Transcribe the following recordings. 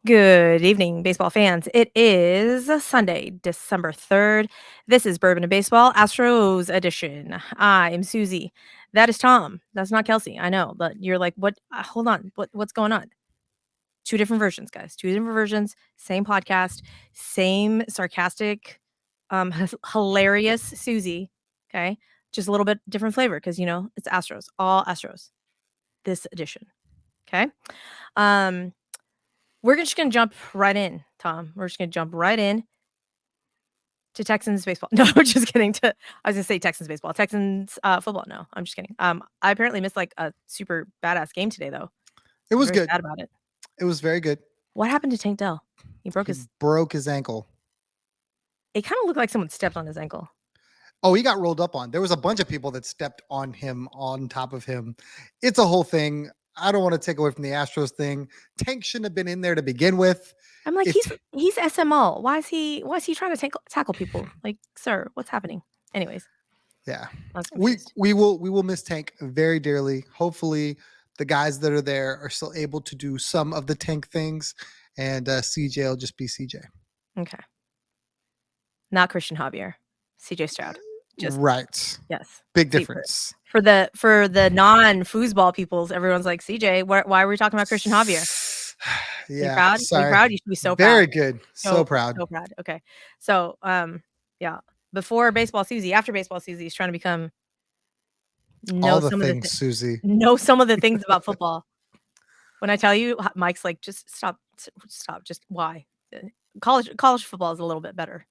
Good evening, baseball fans. It is Sunday, December 3rd. This is Bourbon and Baseball, Astros edition. I am Suzy. That is Tom. That's not Kelsey. I know, but you're like, what? Hold on. What's going on? Two different versions, guys. Two different versions. Same podcast. Same sarcastic, hilarious Suzy. Okay, just a little bit different flavor because it's Astros. All Astros. This edition. Okay. Um, We're just gonna jump right in, Tom. We're just gonna jump right in to Texans baseball. No, I'm just kidding. I was gonna say Texans baseball. Texans football. No, I'm just kidding. I apparently missed like a super badass game today, though. It I'm was very good. sad about it. It was very good. What happened to Tank Dell? He broke He his. broke his ankle. It kind of looked like someone stepped on his ankle. Oh, he got rolled up on. There was a bunch of people that stepped on him, on top of him. It's a whole thing. I don't want to take away from the Astros thing. Tank shouldn't have been in there to begin with. I'm like, If he's SMO. Why is he trying to tackle people? Like, sir, what's happening? Anyways, yeah, I was we confused. we will miss Tank very dearly. Hopefully, the guys that are there are still able to do some of the Tank things, and CJ will just be CJ. Okay, not Christian Javier, CJ Stroud. Just Right. yes. Big See, difference. for the non-foosball peoples, everyone's like, CJ, why are we talking about Christian Javier? Are you Yeah. proud? Are you Sorry. proud? You should be so proud. Very good. So So proud. so proud. Okay. So yeah. Before baseball Susie, after baseball Susie is trying to become All know the some of the things, Susie. know some of the things about football. When I tell you, Mike's like, just stop. Just why? College football is a little bit better.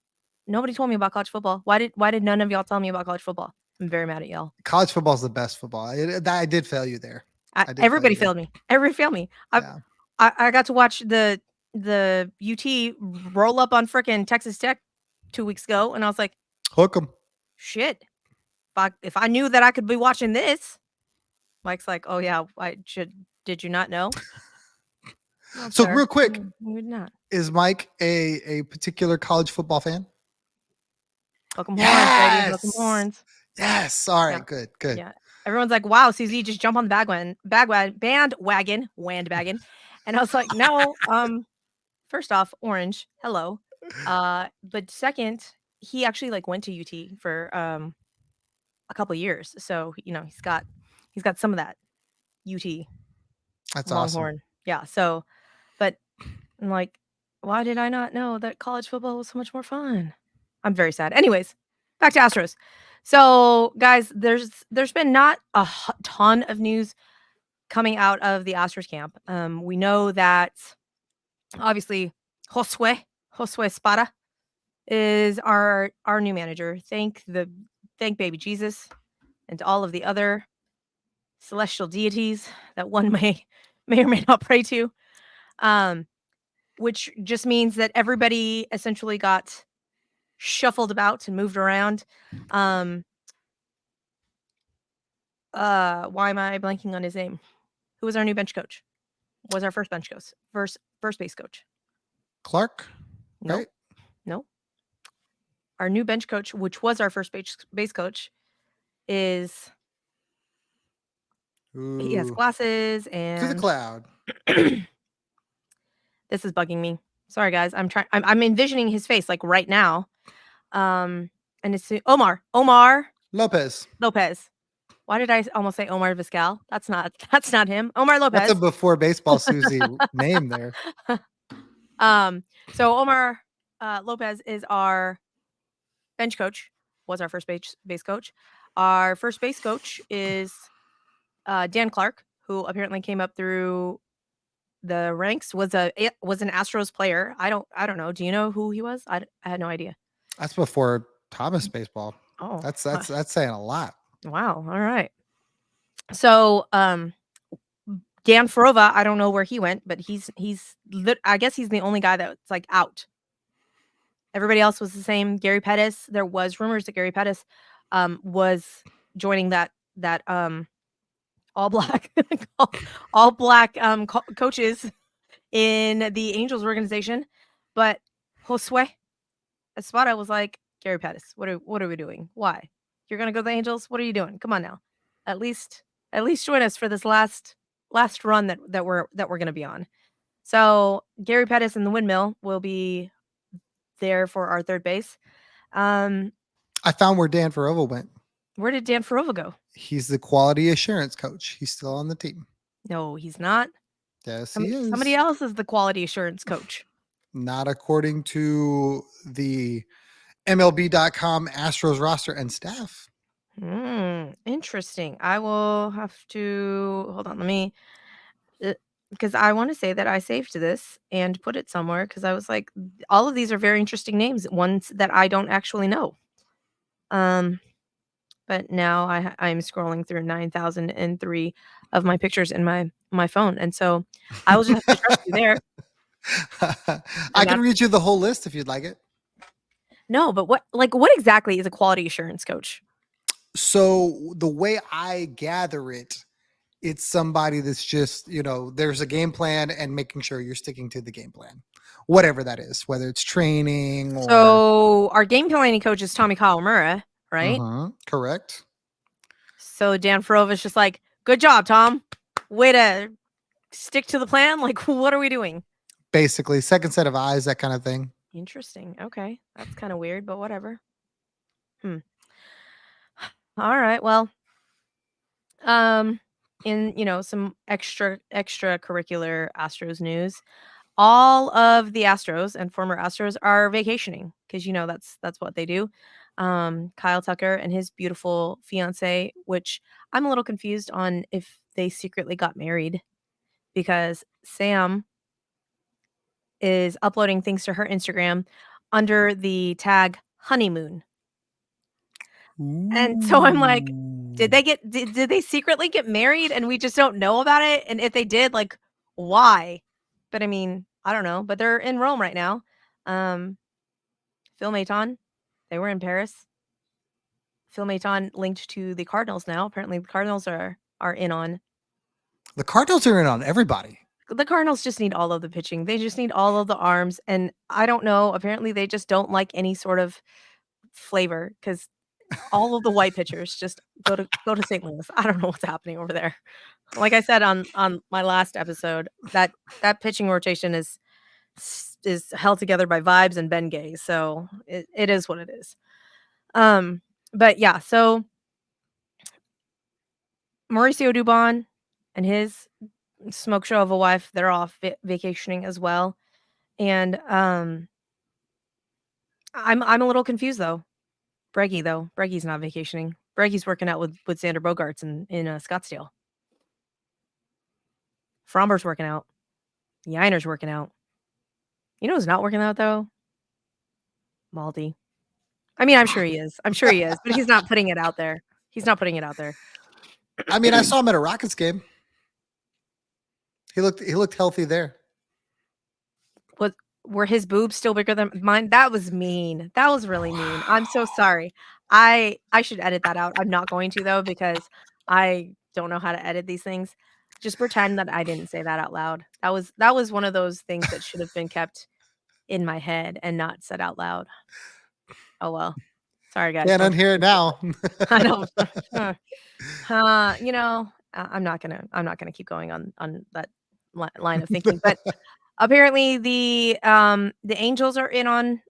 Nobody told me about college football. Why did none of y'all tell me about college football? I'm very mad at y'all. College football is the best football. I did fail you there. I did fail Everybody you there. failed me. Everybody failed me. Yeah. I got to watch the UT roll up on frickin' Texas Tech 2 weeks ago, and I was like, Hook 'em. "Shit, if I knew that I could be watching this." Mike's like, "Oh, yeah, did you not know?" "No, So sir. real quick, You would not." is Mike a particular college football fan? Hook 'em horns, baby. Hook 'em Yes. horns. Yes. All Yeah, right. Good. Good. yeah. Everyone's like, "Wow, CZ, just jump on the bandwagon." And I was like, "No, first off, Orange, hello. But second, he actually like went to UT for a couple years. So, he's got some of that UT That's awesome. Longhorn. Yeah. So, but I'm like, why did I not know that college football was so much more fun? I'm very sad. Anyways, back to Astros. So, guys, there's been not a ton of news coming out of the Astros camp. We know that obviously Josue Espada is our new manager. Thank baby Jesus and all of the other celestial deities that one may or may not pray to. Um, which just means that everybody essentially got shuffled about and moved around. Um, why am I blanking on his name? Who was our new bench coach? Was our first bench coach? First base coach? Clark, No, right? no. Our new bench coach, which was our first base coach, is he has Ooh. glasses To the and cloud. this is bugging me. Sorry guys. I'm envisioning his face like right now. And it's Omar Lopez. Lopez. Why did I almost say Omar Vizquel? That's not him. Omar That's a Lopez. before baseball Susie name there. So Omar Lopez is our bench coach, was our first base coach. Our first base coach is Dan Clark, who apparently came up through the ranks, was an Astros player. I don't know. Do you know who he was? I had no idea. That's before Thomas baseball. Oh, That's saying a lot. wow. All right. So, Dan Farova, I don't know where he went, but I guess he's the only guy that's like out. Everybody else was the same. Gary Pettis, there was rumors that Gary Pettis was joining that all black all black coaches in the Angels organization, but Josue Espada was like, Gary Pettis, what are we doing? Why? You're gonna go to the Angels? What are you doing? Come on now. At least join us for this last run that we're gonna be on. So Gary Pettis and the windmill will be there for our third base. I found where Dan Farova went. Where did Dan Farova go? He's the quality assurance coach. He's still on the team. No, he's not. Yes, he Somebody is. else is the quality assurance coach. Not according to the MLB.com Astros roster and staff. Interesting. I will have to hold on. Let me, because I want to say that I saved this and put it somewhere because I was like, all of these are very interesting names, ones that I don't actually know. But now I'm scrolling through 9,003 of my pictures in my phone, and so I will just have to trust you there. I And can that's read you the whole list if you'd like it. no, but what exactly is a quality assurance coach? So the way I gather it, it's somebody that's just, there's a game plan and making sure you're sticking to the game plan, whatever that is, whether it's training or. So our game planning coach is Tommy Kawamura, right? Correct. So Dan Farova's just like, good job, Tom. Way to stick to the plan. Like, what are we doing? Basically, second set of eyes, that kind of thing. Interesting. Okay. That's kind of weird, but whatever. All right. Well, in some extracurricular Astros news, all of the Astros and former Astros are vacationing because that's what they do. Kyle Tucker and his beautiful fiance, which I'm a little confused on if they secretly got married because Sam is uploading things to her Instagram under the tag honeymoon. And so I'm like, did they secretly get married and we just don't know about it? And if they did, like, why? But I mean, I don't know. But they're in Rome right now. Phil Maton, they were in Paris. Phil Maton linked to the Cardinals now. Apparently, the Cardinals are in on. The Cardinals are in on everybody. The Cardinals just need all of the pitching. They just need all of the arms. And I don't know. Apparently, they just don't like any sort of flavor because all of the white pitchers just go to St. Louis. I don't know what's happening over there. Like I said on my last episode, that pitching rotation is held together by vibes and Ben Gay. So it is what it is. But yeah, so Mauricio Dubon and his smoke show of a wife, they're off vacationing as well. And I'm a little confused though. Breggy's not vacationing. Breggy's working out with Xander Bogaerts in Scottsdale. Fromber's working out. Yiner's working out. You know who's not working out though? Maldi. I mean, I'm sure he is. But he's not putting it out there. I mean, I saw him at a Rockets game. He looked healthy there. Were his boobs still bigger than mine? That was mean. That was really mean. I'm so sorry. I should edit that out. I'm not going to though because I don't know how to edit these things. Just pretend that I didn't say that out loud. That was one of those things that should have been kept in my head and not said out loud. Oh well. Sorry guys. Can't unhear it now. I don't. I'm not gonna keep going on that line of thinking. But apparently the Angels are in on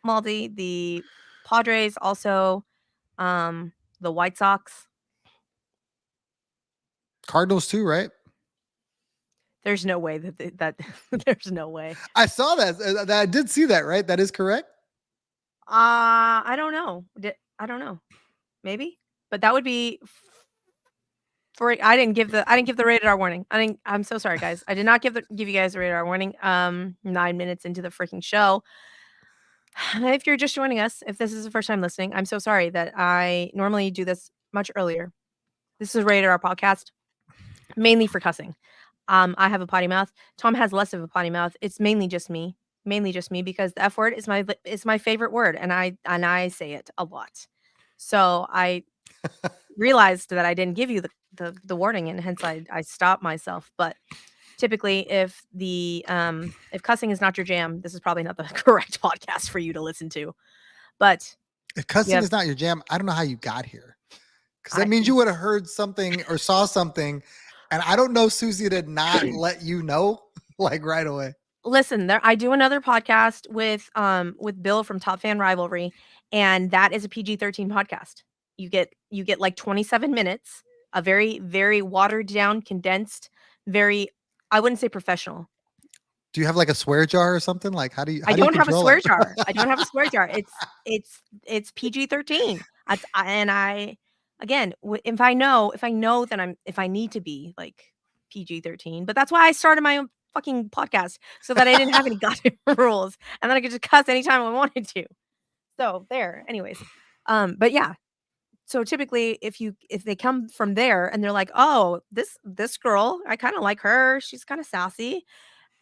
Maldi. The Padres also. The White Sox. Cardinals too, right? There's no way that there's no way. I saw that. I did see that, right? That is correct. I don't know. I don't know. Maybe, but that would be I didn't give the rated R warning. I'm so sorry, guys. I did not give you guys a rated R warning. 9 minutes into the freaking show. If you're just joining us, if this is the first time listening, I'm so sorry that I normally do this much earlier. This is a rated R podcast, mainly for cussing. I have a potty mouth. Tom has less of a potty mouth. It's mainly just me because the F word is my favorite word, and I say it a lot. So I realized that I didn't give you the warning, and hence I stopped myself. But typically, if cussing is not your jam, this is probably not the correct podcast for you to listen to. But if cussing is not your jam, I don't know how you got here, because that means you would have heard something or saw something, and I don't know Suzy did not let you know. like right away. Listen, there I do another podcast with Bill from Top Fan Rivalry, and that is a PG-13 podcast. You get like 27 minutes, a very, very watered down, condensed, very I wouldn't say professional. Do you have like a swear jar or something? Like I how do you don't have a control it? swear jar. I don't have a swear jar. It's PG-13. That's and I again, if I know that if I need to be like PG-13, but that's why I started my own fucking podcast so that I didn't have any goddamn rules and then I could just cuss anytime I wanted to. So there, anyways. But yeah, so typically if they come from there and they're like, "Oh, this girl, I kind of like her. She's kind of sassy."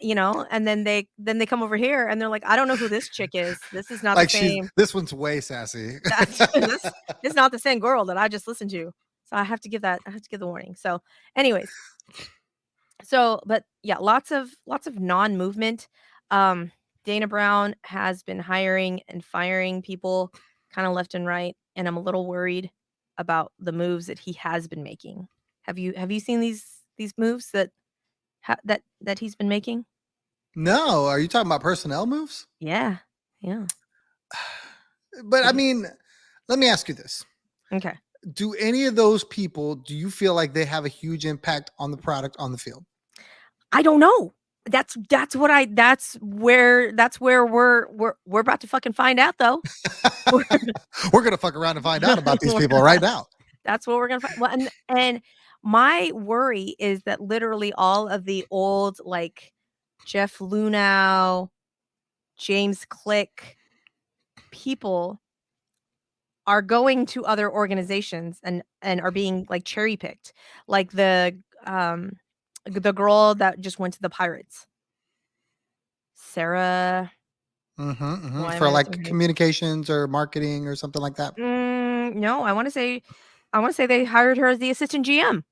And then they come over here and they're like, "I don't know who this chick is. This is not the Like she's same this one's way sassy. that's this is not the same girl that I just listened to." So I have to give the warning. So, anyways, but yeah, lots of non-movement. Um, Dana Brown has been hiring and firing people kind of left and right, and I'm a little worried about the moves that he has been making. Have you seen these moves that he's been making? No, are you talking about personnel moves? Yeah. Yeah. But I Did you mean, let me ask you this. Okay. Do any of those people, do you feel like they have a huge impact on the product on the field? I don't know. That's where we're about to fucking find out though. We're We're gonna fuck around and find out about these people right now. that's what we're gonna find. Well, and my worry is that literally all of the old like Jeff Lunau, James Click people are going to other organizations and are being like cherry picked. Like the girl that just went to the Pirates. Sarah, why am For I like missing her name? communications or marketing or something like that. No, I wanna say they hired her as the assistant GM.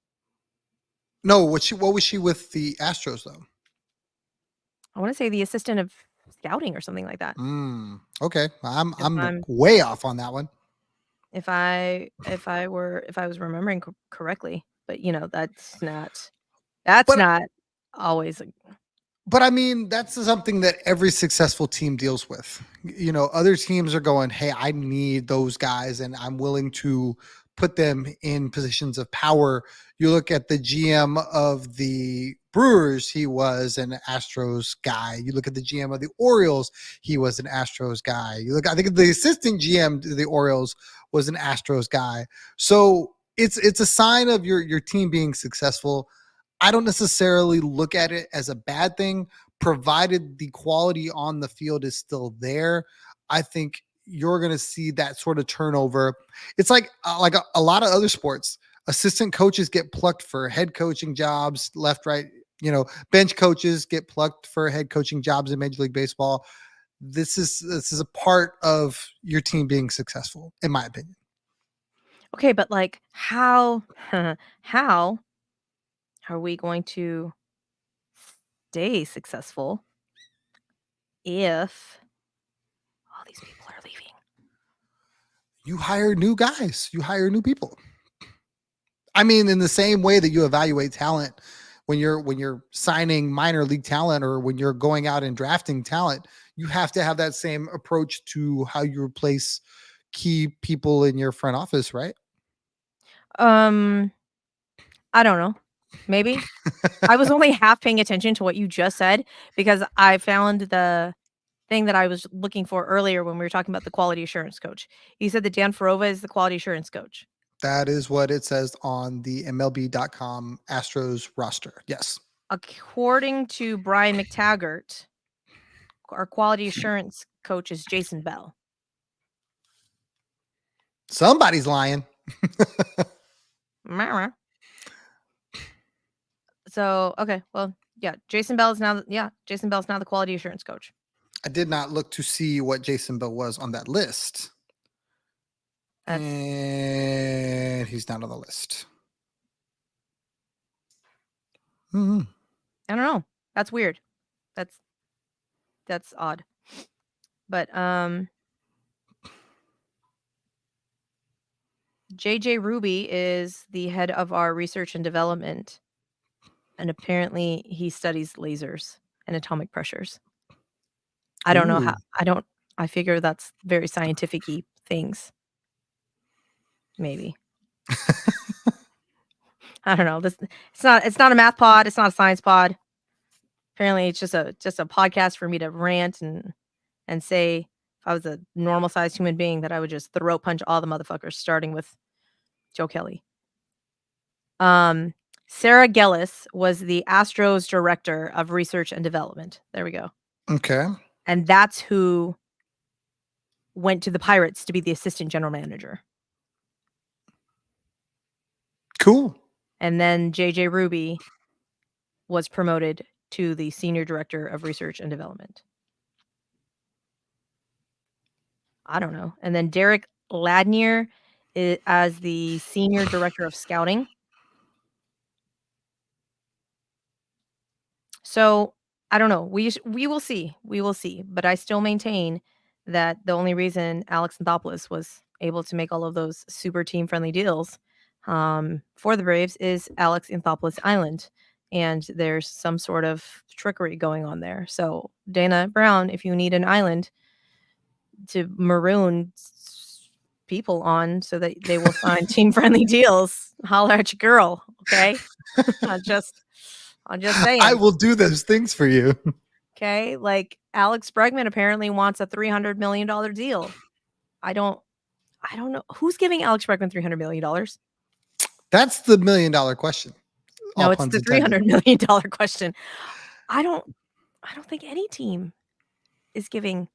No, what was she with the Astros though? I wanna say the assistant of scouting or something like that. Okay. If I'm I'm way off on that one. if I was remembering correctly, but, that's But not always a But I mean, that's something that every successful team deals with. Other teams are going, "Hey, I need those guys and I'm willing to put them in positions of power." You look at the GM of the Brewers, he was an Astros guy. You look at the GM of the Orioles, he was an Astros guy. I think the assistant GM to the Orioles was an Astros guy. So it's a sign of your team being successful. I don't necessarily look at it as a bad thing, provided the quality on the field is still there. I think you're going to see that sort of turnover. It's like a lot of other sports. Assistant coaches get plucked for head coaching jobs, left, right. Bench coaches get plucked for head coaching jobs in Major League Baseball. This is a part of your team being successful, in my opinion. okay, but, like, how how are we going to stay successful if all these people are leaving? You hire new guys. You hire new people. I mean, in the same way that you evaluate talent when you're signing minor league talent or when you're going out and drafting talent, you have to have that same approach to how you replace key people in your front office, right? Um, I don't know. Maybe. I was only half paying attention to what you just said because I found the thing that I was looking for earlier when we were talking about the quality assurance coach. You said that Dan Farova is the quality assurance coach. That is what it says on the MLB.com Astros roster. Yes. According to Brian McTaggart, our quality assurance coach is Jason Bell. Somebody's lying. Meh. So, okay, well, yeah, Jason Bell's now the quality assurance coach. I did not look to see what Jason Bell was on that list. That's And he's not on the list. Mhm. I don't know. That's weird. That's that's odd. But JJ Ruby is the head of our research and development, and apparently he studies lasers. and atomic pressures. I don't know how. Ooh. I figure that's very scientific-y things. Maybe. I don't know. This it's not a math pod. It's not a science pod. Apparently, it's just a podcast for me to rant and say if I was a normal sized human being that I would just throat punch all the motherfuckers, starting with Joe Kelly. Um, Sarah Gellis was the Astros director of research and development. There we go. Okay. And that's who went to the Pirates to be the assistant general manager. Cool. And then JJ Ruby was promoted to the senior director of research and development. I don't know. And then Derek Ladnier as the senior director of scouting. So I don't know. We will see. We will see. But I still maintain that the only reason Alex Anthopoulos was able to make all of those super team friendly deals for the Braves is Alex Anthopoulos Island. And there's some sort of trickery going on there. So Dana Brown, if you need an island to maroon people on so that they will sign team friendly deals, holler at your girl. Okay. I'm just saying. I will do those things for you. Okay, like Alex Bregman apparently wants a $300 million deal. I don't know who's giving Alex Bregman $300 million. That's the $1 million question. No, All it's puns the intended. $300 million question. I don't think any team is giving.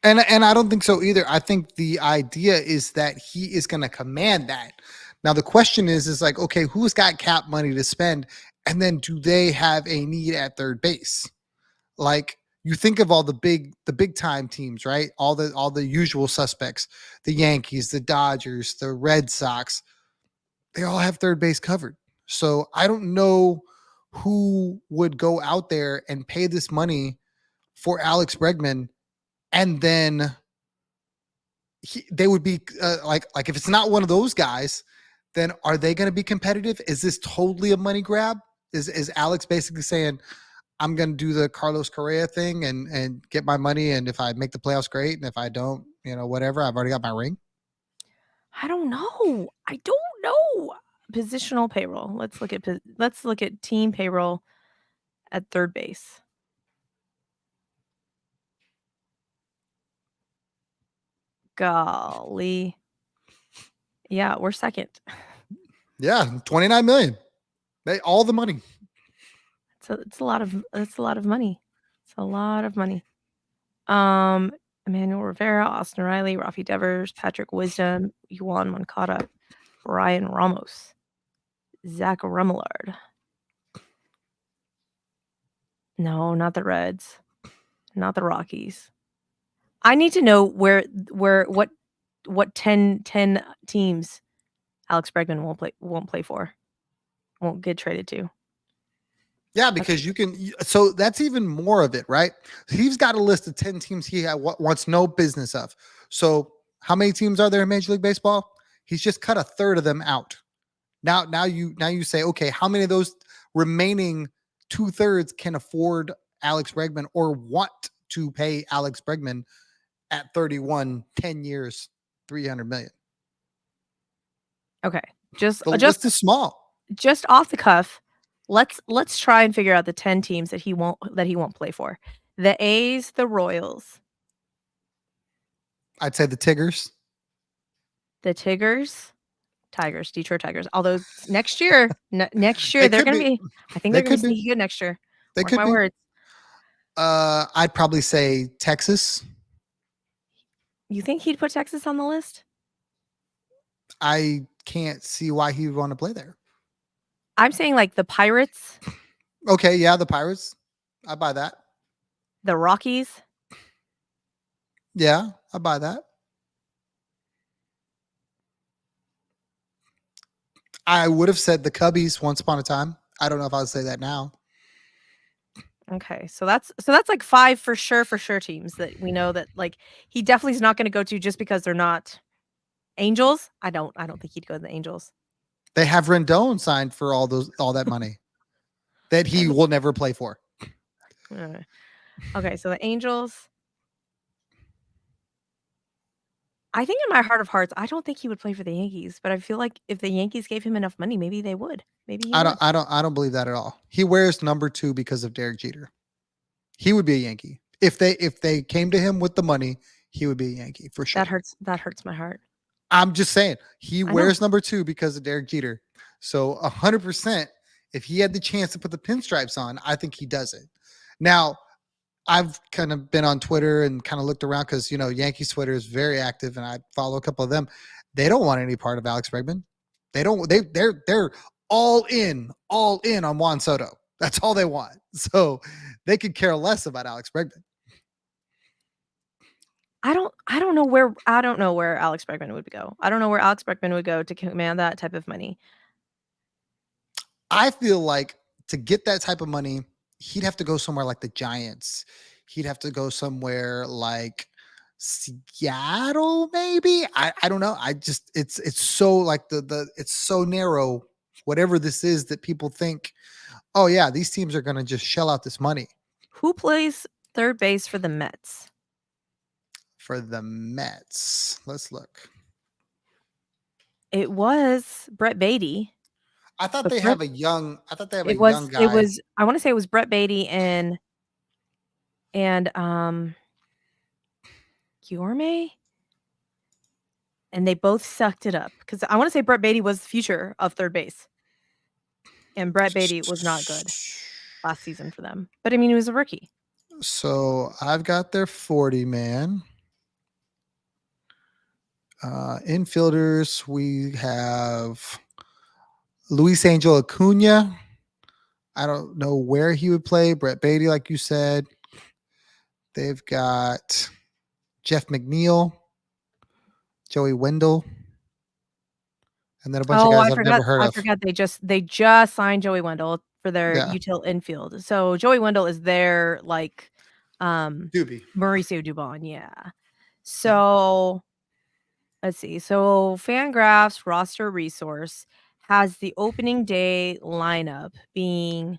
And I don't think so either. I think the idea is that he is going to command that. Now the question is like, okay, who's got cap money to spend, and then do they have a need at third base? Like you think of all the big time teams, right? All the usual suspects, the Yankees, the Dodgers, the Red Sox, they all have third base covered. So I don't know who would go out there and pay this money for Alex Bregman, and then they would be like if it's not one of those guys, then are they going to be competitive? Is this totally a money grab? Is Alex basically saying, I'm going to do the Carlos Correa thing and get my money, and if I make the playoffs, great, and if I don't, whatever, I've already got my ring? I don't know. I don't know. Positional payroll. Let's look at team payroll at third base. Golly. Yeah, we're second. Yeah, 29 million. All the money. It's a lot of money. It's a lot of money. Emmanuel Rivera, Austin Riley, Rafi Devers, Patrick Wisdom, Juan Moncada, Brian Ramos, Zach Remillard. No, not the Reds. Not the Rockies. I need to know what 10 teams Alex Bregman won't play for. Won't get traded to. Yeah, because you can. So that's even more of it, right? He's got a list of 10 teams he wants no business of. So how many teams are there in Major League Baseball? He's just cut a third of them out. Now you say, okay, how many of those remaining 2/3 can afford Alex Bregman or want to pay Alex Bregman at 31, 10 years, 300 million? Okay. The list is small. Just off the cuff, let's try and figure out the 10 teams that he won't play for. The A's, the Royals, I'd say the Tigers. the Tigers, Detroit Tigers. Although next year they're going to be I think they're going to be sneaky good next year. They Mark could my be. words. I'd probably say Texas. You think he'd put Texas on the list? I can't see why he would want to play there. I'm saying like the Pirates. Okay, yeah, the Pirates. I buy that. The Rockies. Yeah, I buy that. I would have said the Cubbies once upon a time. I don't know if I would say that now. Okay, so that's like 5 for sure teams that we know that like he definitely is not going to go to just because they're not Angels. I don't think he'd go to the Angels. They have Rendon signed for all that money that he will never play for. Uh, okay, so the Angels. I think in my heart of hearts, I don't think he would play for the Yankees, but I feel like if the Yankees gave him enough money, maybe they would. Maybe he I don't would. I don't I don't believe that at all. He wears number 2 because of Derek Jeter. He would be a Yankee. If they came to him with the money, he would be a Yankee for sure. That hurts my heart. I'm just saying, he I know. wears number 2 because of Derek Jeter. So 100%, if he had the chance to put the pinstripes on, I think he does it. Now, I've kind of been on Twitter and kind of looked around because Yankees Twitter is very active, and I follow a couple of them. They don't want any part of Alex Bregman. They don't. They're all in on Juan Soto. That's all they want. So they could care less about Alex Bregman. I don't know where Alex Bregman would go. I don't know where Alex Bregman would go to command that type of money. I feel like to get that type of money, he'd have to go somewhere like the Giants. He'd have to go somewhere like Seattle, maybe. I don't know. I just it's so like the it's so narrow. Whatever this is that people think, oh yeah, these teams are gonna just shell out this money Who plays third base for the Mets? for the Mets. Let's look. It was Brett Baty, I thought but they have a young. I thought they have a young it guy. was I wanna say it was Brett Baty and Guillorme? And they both sucked it up because I wanna say Brett Baty was the future of third base, and Brett Baty was not good last season for them. But, I mean, he was a rookie. So I've got their 40 man. Infielders, we have Luis Angel Acuna. I don't know where he would play. Brett Baty, like you said. They've got Jeff McNeil, Joey Wendell, and then a bunch of Oh, guys I've never heard I of. forgot they just signed Joey Wendell for their Yeah, util infield. So, Joey Wendell is their, like, um, Doobie. Mauricio Dubon, yeah. Yeah. So, let's see. So, Fangraphs roster resource has the opening day lineup being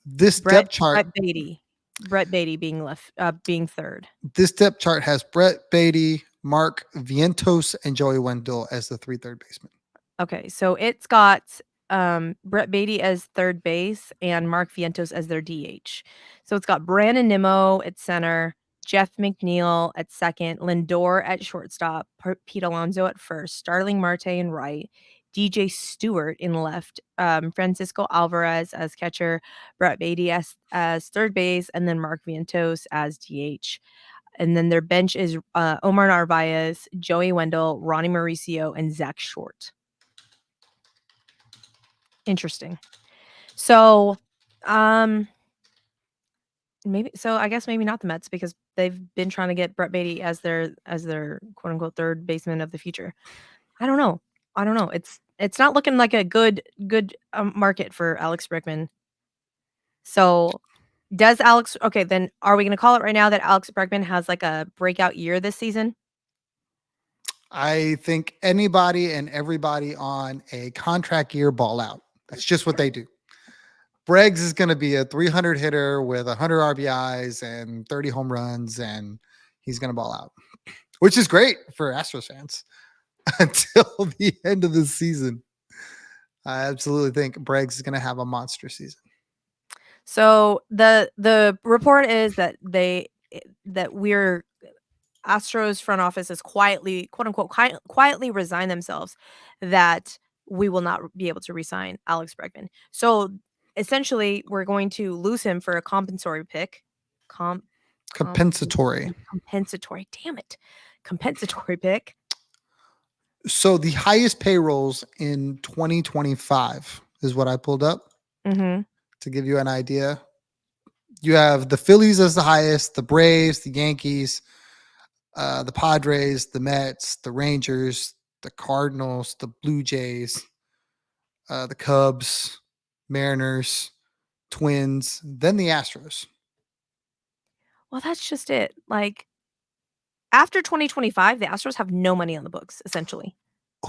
This Brett depth chart, Brett Baty. Brett Baty being 3rd. this depth chart has Brett Baty, Mark Vientos, and Joey Wendell as the 3 third basemen. Okay, so it's got, Brett Baty as third base and Mark Vientos as their DH. So it's got Brandon Nimmo at center, Jeff McNeil at second, Lindor at shortstop, Pete Alonso at first, Starling Marte in right, DJ Stewart in left, Francisco Alvarez as catcher, Brett Baty as third base, and then Mark Vientos as DH. And then their bench is Omar Narvaez, Joey Wendell, Ronnie Mauricio, and Zach Short. Interesting. So, um, I guess maybe not the Mets because they've been trying to get Brett Baty as their quote unquote third baseman of the future. I don't know. I don't know. It's not looking like a good market for Alex Bregman. So does Alex okay, then are we gonna call it right now that Alex Bregman has like a breakout year this season? I think anybody and everybody on a contract year ball out. That's just what they do. Breggs is going to be a 300 hitter with 100 RBIs and 30 home runs, and he's going to ball out, which is great for Astros fans until the end of the season. I absolutely think Breggs is going to have a monster season. So the report is that we're Astros front office has quietly, quote unquote, quietly resigned themselves that we will not be able to resign Alex Bregman. So essentially, we're going to lose him for a compensatory pick. Comp, Compensatory. compensatory. Damn it, compensatory pick. So the highest payrolls in 2025 is what I pulled up Mm-hmm. to give you an idea. You have the Phillies as the highest, the Braves, the Yankees, the Padres, the Mets, the Rangers, the Cardinals, the Blue Jays, the Cubs, Mariners, Twins, then the Astros. Well, that's just it. Like after 2025, the Astros have no money on the books. Essentially,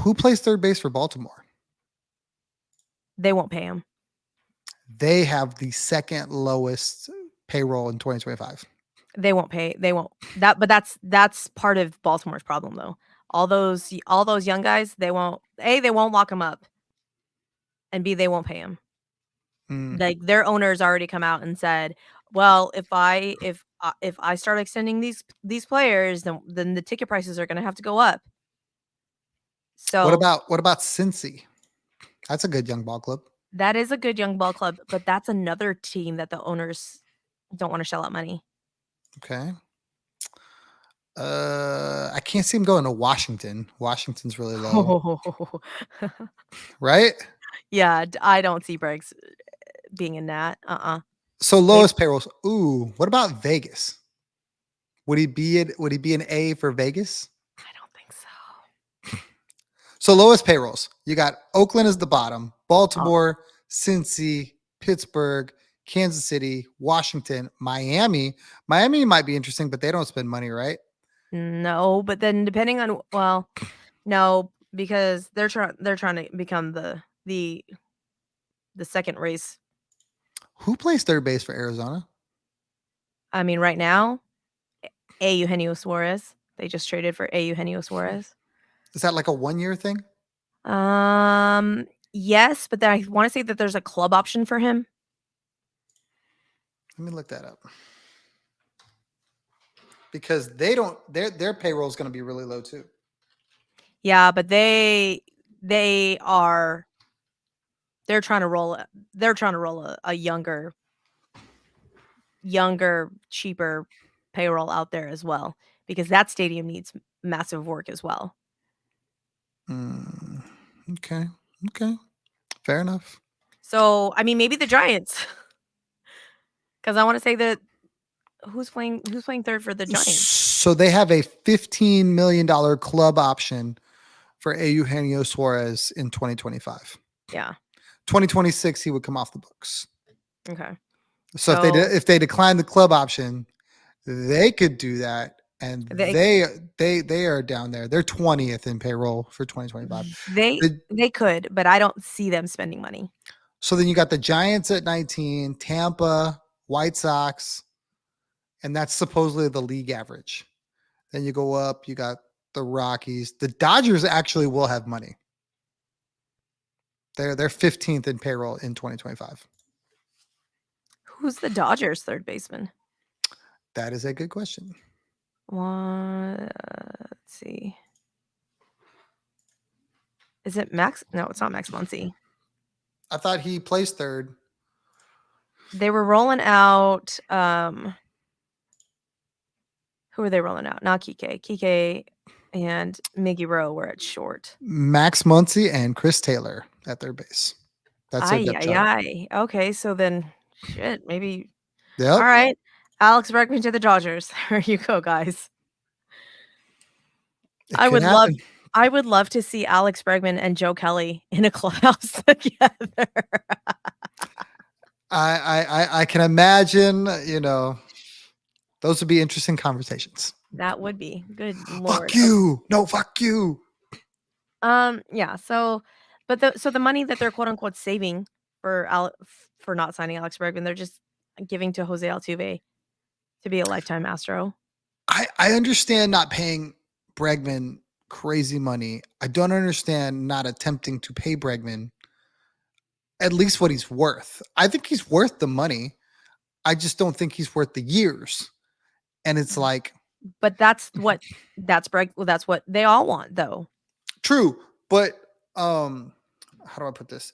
Who plays third base for Baltimore? they won't pay him. They have the second lowest payroll in 2025. They won't pay. They won't. But that's part of Baltimore's problem, though. All those young guys, they won't. A, they won't lock them up, and B, they won't pay them. Mm. Like their owners already come out and said, "Well, if I start extending these players, then the ticket prices are going to have to go up." So What about Cincy? That's a good young ball club. that is a good young ball club, but that's another team that the owners don't want to shell out money. Okay. I can't see him going to Washington. Washington's really low, right? Yeah, I don't see Bregs being in that. So They lowest payrolls. Ooh, what about Vegas? Would he be an A for Vegas? I don't think so. So lowest payrolls. You got Oakland as the bottom, Oh, Baltimore, Cincy, Pittsburgh, Kansas City, Washington, Miami. Miami might be interesting, but they don't spend money, right? no, but then depending on no, because they're trying to become the second race. Who plays third base for Arizona? I mean, right now, A. Eugenio Suarez. They just traded for A. Eugenio Suarez. Is that like a 1 year thing? Yes, but then I want to say that there's a club option for him. Let me look that up. Because they don't their payroll is going to be really low too. Yeah, but they are they're trying to roll a younger, cheaper payroll out there as well because that stadium needs massive work as well. Mm, okay. Okay. Fair enough. So, I mean, maybe the Giants, because I want to say that who's playing third for the Giants? So they have a $15 million club option for Eugenio Suarez in 2025. Yeah. 2026, he would come off the books. Okay. So So if they decline the club option, they could do that, and they they are down there. They're 20th in payroll for 2025. they The, they could, but I don't see them spending money. so then you got the Giants at 19, Tampa, White Sox, and that's supposedly the league average. Then you go up, you got the Rockies. The Dodgers actually will have money. They're 15th in payroll in 2025. Who's the Dodgers third baseman? That is a good question. Let's see. Is it Max? No, it's not Max Muncy. I thought he placed third. They were rolling out. Who are they rolling out? Not Kike. Kike and Miggy Rowe were at short. Max Muncy and Chris Taylor at third base. That's their Ay, depth ay, chart. ay. Okay, so then, shit, maybe. All Yep. right, Alex Bregman to the Dodgers. There you go, guys. It I could would love, happen. I would love to see Alex Bregman and Joe Kelly in a clubhouse together. I can imagine, those would be interesting conversations. That would be good, Fuck Lord. you. No, fuck you. Yeah. So the money that they're quote unquote saving for not signing Alex Bregman, they're just giving to Jose Altuve to be a lifetime Astro. I understand not paying Bregman crazy money. I don't understand not attempting to pay Bregman at least what he's worth. I think he's worth the money. I just don't think he's worth the years. And it's like, But that's what they all want, though. true, but how do I put this?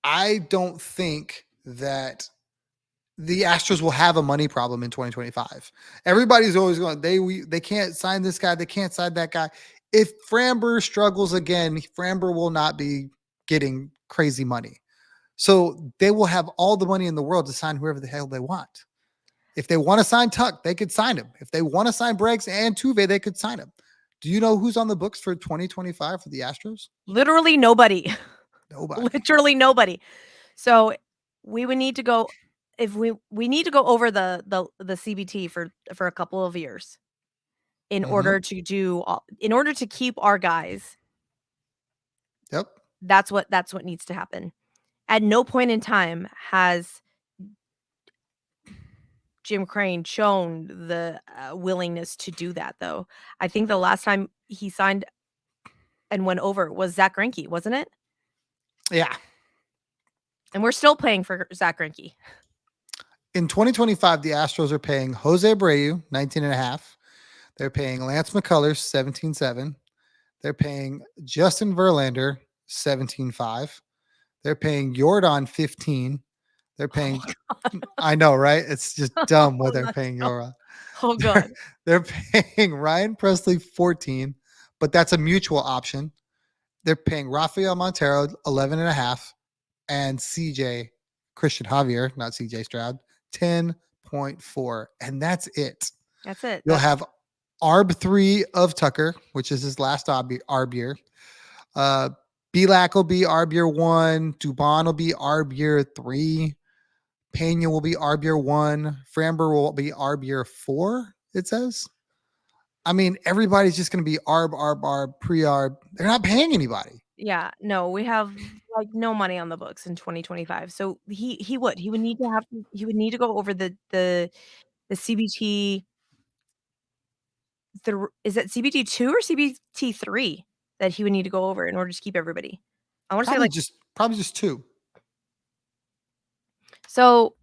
I don't think that the Astros will have a money problem in 2025. Everybody's always going, they can't sign this guy, they can't sign that guy. If Framber struggles again, Framber will not be getting crazy money. So they will have all the money in the world to sign whoever the hell they want. If they want to sign Tuck, they could sign him. If they want to sign Breggs and Tuve, they could sign him. Do you know who's on the books for 2025 for the Astros? Literally nobody. Nobody. Literally nobody. So we would need to go if we need to go over the CBT for a couple of years in Mm-hmm. order in order to keep our guys. Yep. That's what needs to happen. At no point in time has Jim Crane shown the willingness to do that, though. I think the last time he signed and went over was Zach Greinke, wasn't it? Yeah. And we're still paying for Zach Greinke. In 2025, the Astros are paying Jose Abreu 19 and a half. They're paying Lance McCullers 17.7. They're paying Justin Verlander 17.5. They're paying Jordan 15. They're paying I know, right? It's just dumb what they're That's paying so Jordan. oh They're, god. they're paying Ryan Presley 14, but that's a mutual option. They're paying Rafael Montero 11 and a half and CJ Christian Javier, not CJ Stroud, 10.4. And that's it. That's it. You'll That's have ARB 3 of Tucker, which is his last ARB year. Belak will be ARB year 1. Dubon will be ARB year 3. Pena will be ARB year 1. Framber will be ARB year 4, it says. I mean, everybody's just going to be ARB, pre-ARB. They're not paying anybody. yeah, no, we have, like, no money on the books in 2025. So he would. He would need to go over the CBT is it CBT 2 or CBT 3 that he would need to go over in order to keep everybody? I wanna say, like Probably just 2. so,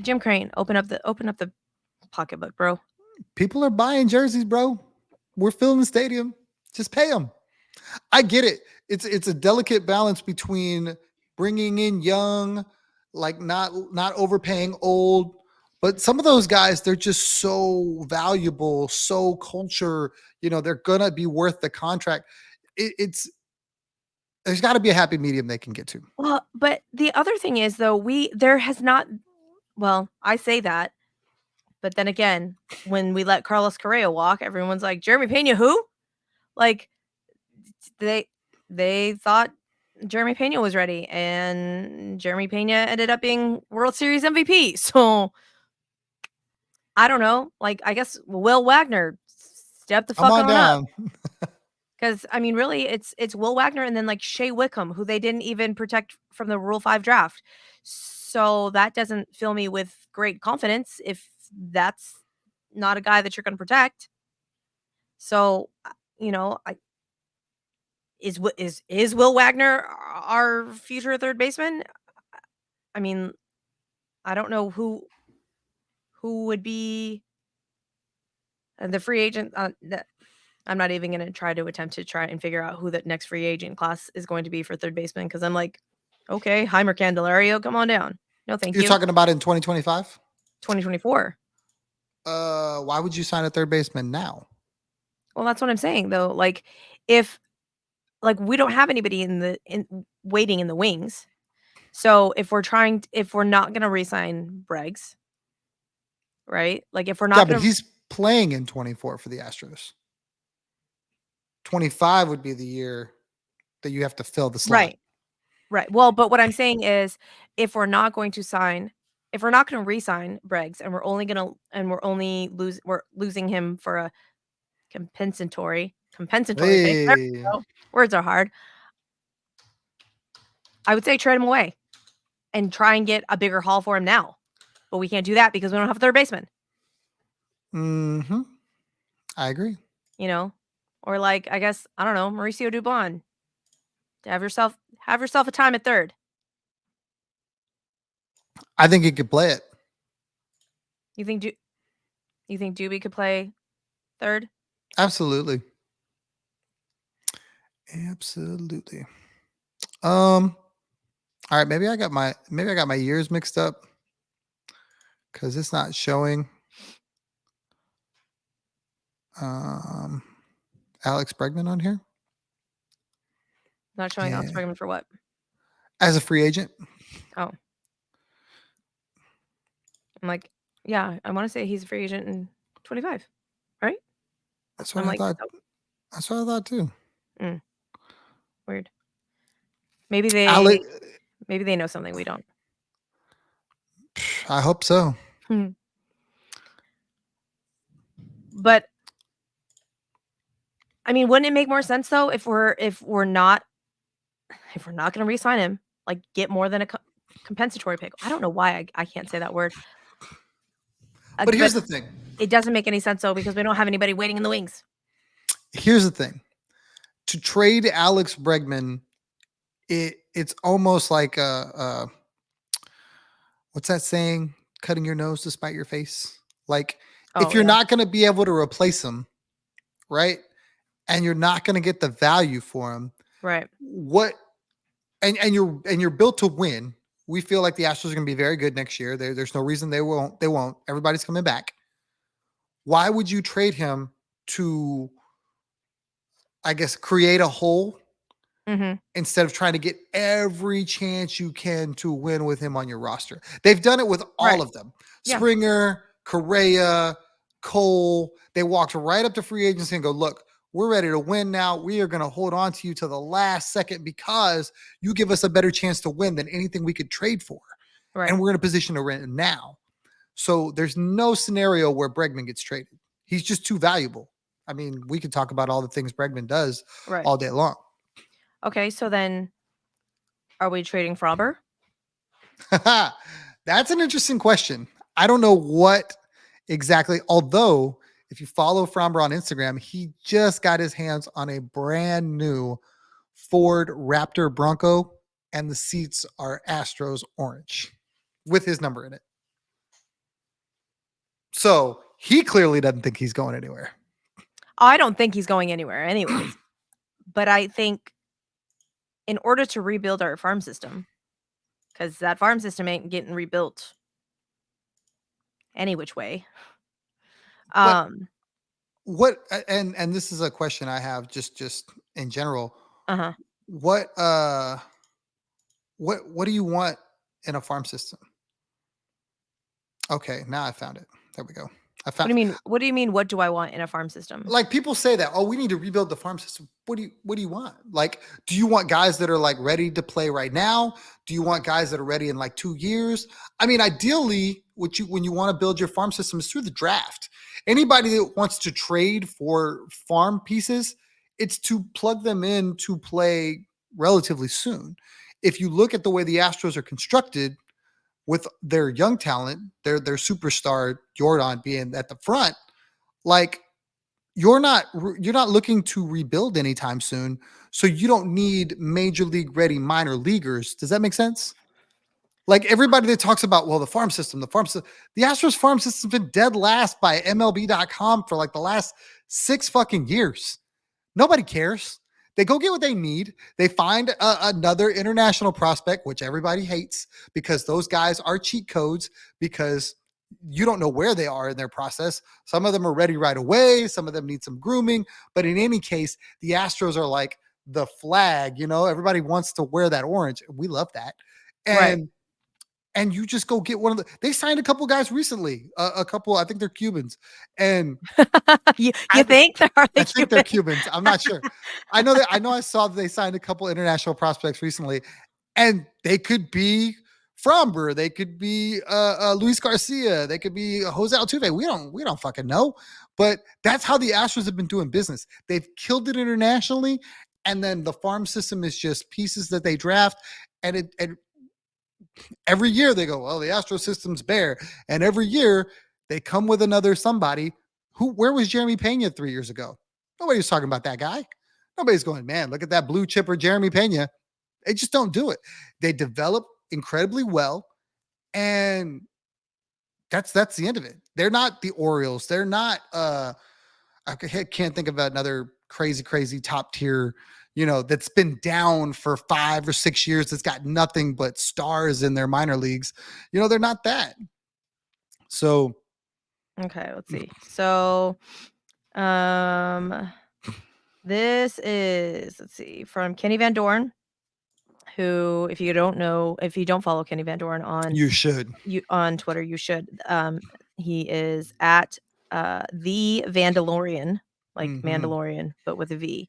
Jim Crane, open up the pocketbook, bro. People are buying jerseys, bro. We're filling the stadium. Just pay them. I get it. It's a delicate balance between bringing in young, like not overpaying old. But some of those guys, they're just so valuable, so culture. They're gonna be worth the contract. It's there's got to be a happy medium they can get to. Well, but the other thing is, though, there has not well, I say that, but then again, when we let Carlos Correa walk, everyone's like, "Jeremy Pena who?" Like, they they thought Jeremy Pena was ready, and Jeremy Pena ended up being World Series MVP. So I don't know. Like, I guess Will Wagner, step the Come fuck on on up. down. Because I mean, really, it's Will Wagner and then like Shea Wickham, who they didn't even protect from the Rule 5 draft. So that doesn't fill me with great confidence if that's not a guy that you're going to protect. So, I is Will Wagner our future third baseman? I mean, I don't know who would be the free agent. I'm not even going to try and figure out who the next free agent class is going to be for third baseman because I'm like, okay, Heimer Candelario, come on down. No, thank You're you. talking about in 2025? 2024. Why would you sign a third baseman now? Well, that's what I'm saying though. Like, if we don't have anybody in waiting in the wings. So if we're not going to resign Bregs, right? Like if we're Yeah, not but going to he's playing in 24 for the Astros. 25 would be the year that you have to fill the slot. right. Right. Well, but what I'm saying is if we're not going to sign if we're not going to re-sign Bregs and we're losing him for a compensatory pick. There Hey, we go. Words are hard. I would say trade him away and try and get a bigger haul for him now. But we can't do that because we don't have a third baseman, mm-hmm. I agree. you know? Or like I guess, I don't know, Mauricio Dubon. Have yourself a time at third. I think he could play it. You think you think Doobie could play third? Absolutely. Absolutely. All right, maybe I got my years mixed up because it's not showing um Alex Bregman on here Not showing Alex and Bregman for what? as a free agent. Oh, I'm like, yeah, I want to say he's a free agent in 25, right? That's what I'm I like, thought. oh, That's what I thought too. mm, weird. Maybe they Alex, maybe they know something we don't. I hope so. Hmm. But I mean, wouldn't it make more sense though if we're not going to re-sign him, like get more than a compensatory pick? I don't know why I can't say that word. But here's But the thing. it doesn't make any sense though because we don't have anybody waiting in the wings. Here's the thing. To trade Alex Bregman, it's almost like what's that saying? Cutting your nose to spite your face. Like if Oh you're yeah, not going to be able to replace him, right? And you're not going to get the value for him, right. what and you're built to win. We feel like the Astros are going to be very good next year. There's no reason they won't. They won't. Everybody's coming back. Why would you trade him to, I guess, create a hole Mm-hmm. instead of trying to get every chance you can to win with him on your roster? They've done it with all Right. of them. Yeah. Springer, Correa, Cole. They walked right up to free agency and go, look, we're ready to win now. We are going to hold on to you to the last second because you give us a better chance to win than anything we could trade for. Right. And we're in a position to win now. So there's no scenario where Bregman gets traded. He's just too valuable. I mean, we could talk about all the things Bregman does Right. all day long. Okay. So then, are we trading Fromber? That's an interesting question. I don't know what exactly, although if you follow Fromber on Instagram, he just got his hands on a brand new Ford Raptor Bronco, and the seats are Astros orange with his number in it. So he clearly doesn't think he's going anywhere. I don't think he's going anywhere, anyways. But I think in order to rebuild our farm system, because that farm system ain't getting rebuilt any which way. But Um. what and this is a question I have just in general. Uh-huh. What what do you want in a farm system? Okay, now I found it. There we go. I What do found you mean? What do you mean? What do I want in a farm system? like people say that, oh, we need to rebuild the farm system. What do you want? Like, do you want guys that are like ready to play right now? Do you want guys that are ready in like 2 years? I mean, ideally, what you when you want to build your farm system is through the draft. Anybody that wants to trade for farm pieces, it's to plug them in to play relatively soon. If you look at the way the Astros are constructed with their young talent, their superstar Jordan being at the front, like you're not looking to rebuild anytime soon, so you don't need major league ready minor leaguers. Does that make sense? Like everybody that talks about, well, the Astros farm system's been dead last by MLB.com for like the last 6 fucking years. Nobody cares. They go get what they need. They find another international prospect, which everybody hates because those guys are cheat codes because you don't know where they are in their process. Some of them are ready right away. Some of them need some grooming. But in any case, the Astros are like the flag. Everybody wants to wear that orange. We love that. Right. And you just go get one of they signed a couple guys recently, a couple, I think they're Cubans. And you I, think are I they think they're Cuban? Cubans. I'm not sure. I know I saw that they signed a couple international prospects recently, and they could be Fromber, they could be Luis Garcia, they could be Jose Altuve. We don't fucking know. But that's how the Astros have been doing business. They've killed it internationally, and then the farm system is just pieces that they draft, and every year they go, well, the Astro system's bare, and every year they come with another somebody. Where was Jeremy Pena 3 years ago? Nobody was talking about that guy. Nobody's going, man, look at that blue chipper Jeremy Pena. They just don't do it. They develop incredibly well, and that's the end of it. They're not the Orioles. They're not I can't think of another crazy top tier, that's been down for 5 or 6 years, that's got nothing but stars in their minor leagues. They're not that. So Okay, let's see. So, um, this is let's see from Kenny Van Dorn, who, if you don't follow Kenny Van Dorn you should. on Twitter, you should. He is at the Vandalorian, like Mhm. Mandalorian, but with a V.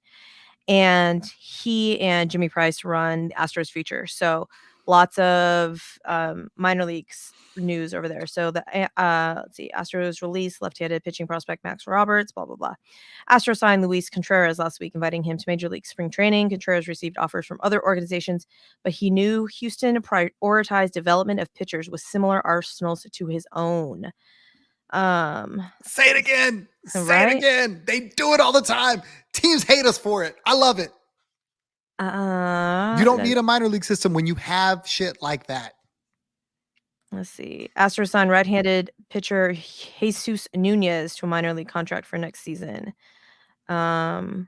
And he and Jimmy Price run Astros Future. So lots of minor leagues news over there. So let's see, Astros release left-handed pitching prospect Max Roberts, blah blah blah. Astros signed Luis Contreras last week, inviting him to Major League spring training. Contreras received offers from other organizations, but he knew Houston prioritized development of pitchers with similar arsenals to his own. Say it again. Say it Right? again. They do it all the time. Teams hate us for it. I love it. You don't Then need a minor league system when you have shit like that. let's see. Astros signed right-handed pitcher Jesus Nunez to a minor league contract for next season. We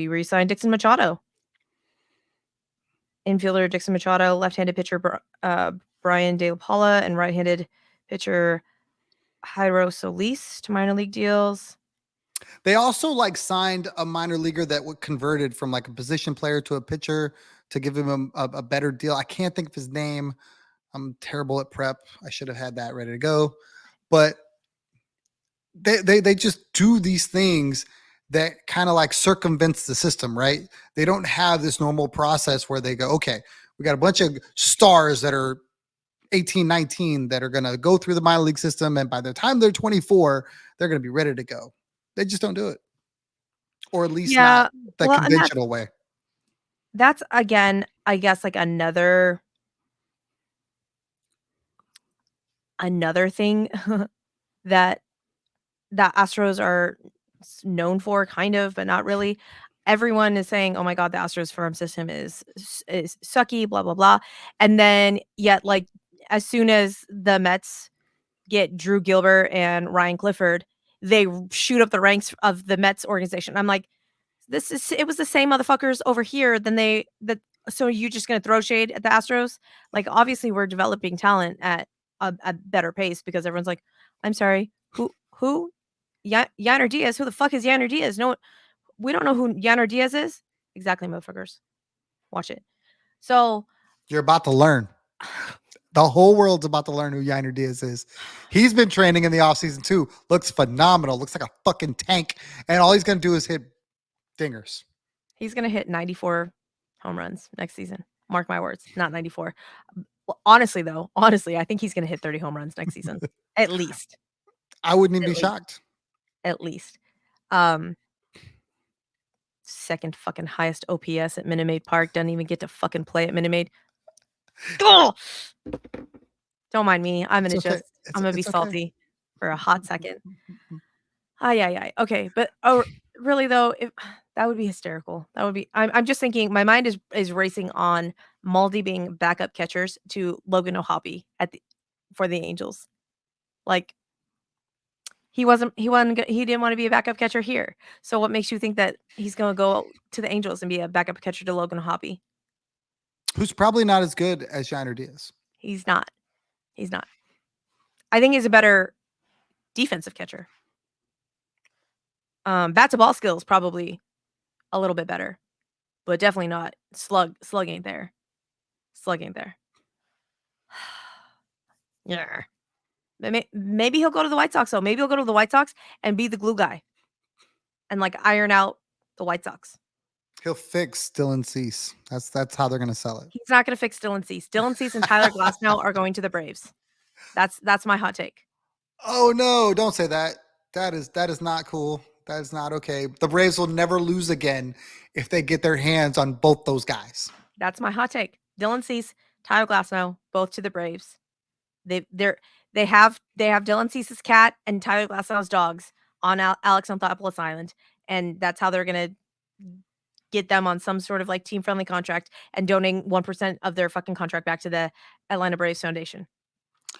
re-signed Dixon Machado. Infielder Dixon Machado, left-handed pitcher Brian De La Paula, and right-handed pitcher Jairo Solis to minor league deals. They also like signed a minor leaguer that would converted from like a position player to a pitcher to give him a better deal. I can't think of his name. I'm terrible at prep. I should have had that ready to go. But they just do these things that kind of like circumvents the system, right? They don't have this normal process where they go, okay, we got a bunch of stars that are 18, 19 that are going to go through the minor league system. And by the time they're 24, they're going to be ready to go. They just don't do it. Or at least not Yeah, the well, and conventional way. that's again, I guess, like another thing that Astros are known for, kind of, but not really. Everyone is saying, "Oh my god, the Astros farm system is sucky, blah blah blah," and then yet, like, as soon as the Mets get Drew Gilbert and Ryan Clifford, they shoot up the ranks of the Mets organization. I'm like, it was the same motherfuckers over here than so you just gonna throw shade at the Astros? Like, obviously, we're developing talent at a better pace because everyone's like, "I'm sorry, who? Yainer Diaz? Who the fuck is Yainer Diaz? No, we don't know who Yainer Diaz is." Exactly, motherfuckers. Watch it. So You're about to learn. The whole world's about to learn who Yainer Diaz is. He's been training in the offseason too. Looks phenomenal. Looks like a fucking tank. And all he's going to do is hit dingers. he's gonna hit 94 home runs next season. Mark my words, not 94. Well, honestly, though, I think he's gonna hit 30 home runs next season, at least. I wouldn't even At be least. shocked. At least. Um, second fucking highest OPS at Minute Maid Park. Doesn't even get to fucking play at Minute Maid. Oh! Don't mind me. I'm It's gonna okay. just I'm gonna be It's okay. salty for a hot second. Ay. Okay, but really though, if that would be hysterical. That would be. I'm just thinking. My mind is racing on Maldi being backup catchers to Logan O'Hoppe for the Angels. Like he didn't want to be a backup catcher here. So what makes you think that he's gonna go to the Angels and be a backup catcher to Logan O'Hoppe? Who's probably not as good as Yainer Diaz. He's not. He's not. I think he's a better defensive catcher. Bat to ball skills probably a little bit better, but definitely not slug. Slug ain't there. Slug ain't there. Yeah. Maybe he'll go to the White Sox though. Maybe he'll go to the White Sox and be the glue guy and like iron out the White Sox. He'll fix Dylan Cease. That's how they're going to sell it. He's not going to fix Dylan Cease. Dylan Cease and Tyler Glasnow are going to the Braves. That's my hot take. Oh no, don't say that. That is not cool. That is not okay. The Braves will never lose again if they get their hands on both those guys. That's my hot take. Dylan Cease, Tyler Glasnow, both to the Braves. They have Dylan Cease's cat and Tyler Glasnow's dogs on Alex Anthopoulos Island, and that's how they're gonna get them on some sort of like team friendly contract and donating 1% of their fucking contract back to the Atlanta Braves Foundation.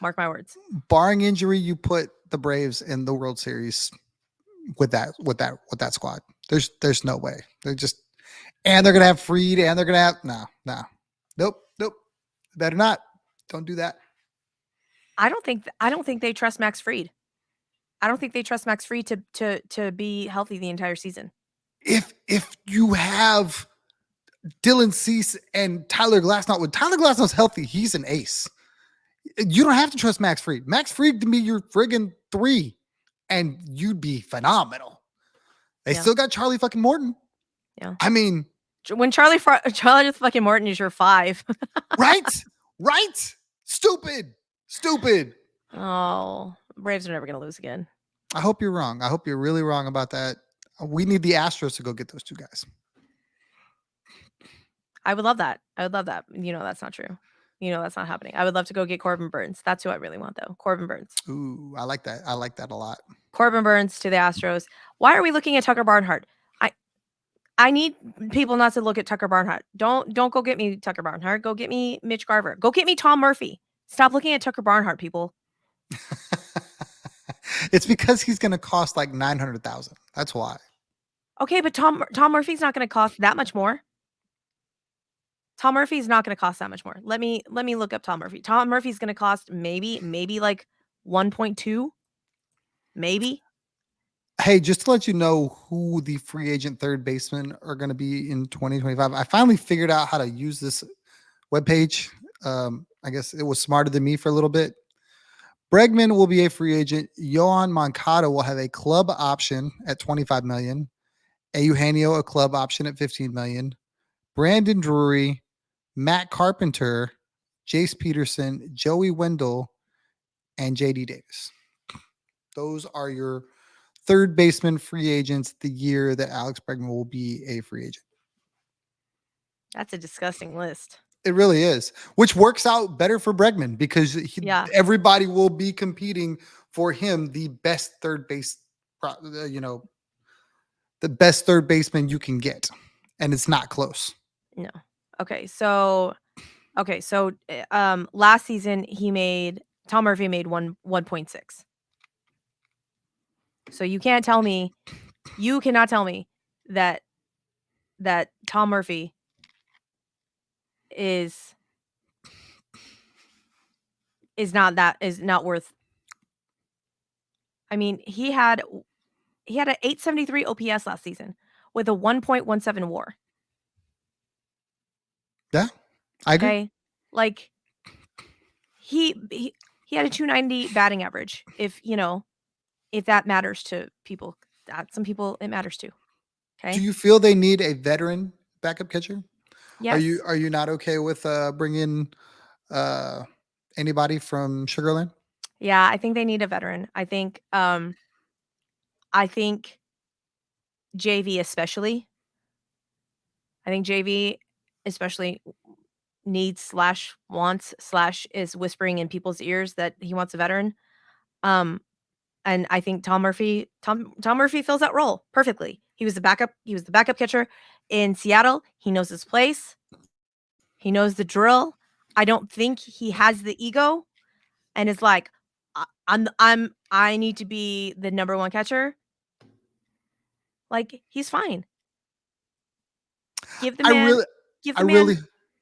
Mark my words. Barring injury, you put the Braves in the World Series with that squad. There's no way. They're gonna have Fried and they're gonna have nope. Better not. Don't do that. I don't think they trust Max Fried. I don't think they trust Max Fried to be healthy the entire season. If you have Dylan Cease and Tyler Glasnow, when Tyler Glasnow's healthy, he's an ace. You don't have to trust Max Fried. Max Fried can be your friggin' 3, and you'd be phenomenal. They still got Charlie fucking Morton. Yeah. I mean, when Charlie fucking Morton is your 5. Right? Stupid. Oh, Braves are never going to lose again. I hope you're wrong. I hope you're really wrong about that. We need the Astros to go get those 2 guys. I would love that. You know that's not true. that's not happening. I would love to go get Corbin Burns. That's who I really want, though. Corbin Burns. Ooh, I like that. I like that a lot. Corbin Burns to the Astros. Why are we looking at Tucker Barnhart? I I need people not to look at Tucker Barnhart. Don't go get me Tucker Barnhart. Go get me Mitch Garver. Go get me Tom Murphy. Stop looking at Tucker Barnhart, people. It's because he's going to cost like 900,000. That's why. Okay, but Tom Murphy's not going to cost that much more. Tom Murphy's not going to cost that much more. Let me look up Tom Murphy. Tom Murphy's going to cost maybe like 1.2, maybe. Hey, just to let you know who the free agent third basemen are going to be in 2025, I finally figured out how to use this webpage. I guess it was smarter than me for a little bit. Bregman will be a free agent. Yohan Moncada will have a club option at 25 million. Eugenio a club option at 15 million. Brandon Drury, Matt Carpenter, Jace Peterson, Joey Wendell, and JD Davis. Those are your third baseman free agents the year that Alex Bregman will be a free agent. That's a disgusting list. It really is, which works out better for Bregman because everybody will be competing for him, the best third base, the best third baseman you can get, and it's not close. No. Okay, so last season Tom Murphy made 1.6. So you cannot tell me that Tom Murphy is not worth. I mean, he had an 873 OPS last season with a 1.17 WAR. Yeah, I agree. Okay, like he had a 290 batting average. If that matters to people, some people it matters to. Okay. Do you feel they need a veteran backup catcher? Yes. Are you not okay with bringing anybody from Sugarland? Yeah, I think they need a veteran. I think JV especially. I think JV especially needs / wants / is whispering in people's ears that he wants a veteran. And I think Tom Murphy fills that role perfectly. He was the backup catcher in Seattle. He knows his place. He knows the drill. I don't think he has the ego and is like, I need to be the number one catcher. Like, he's fine. Give the man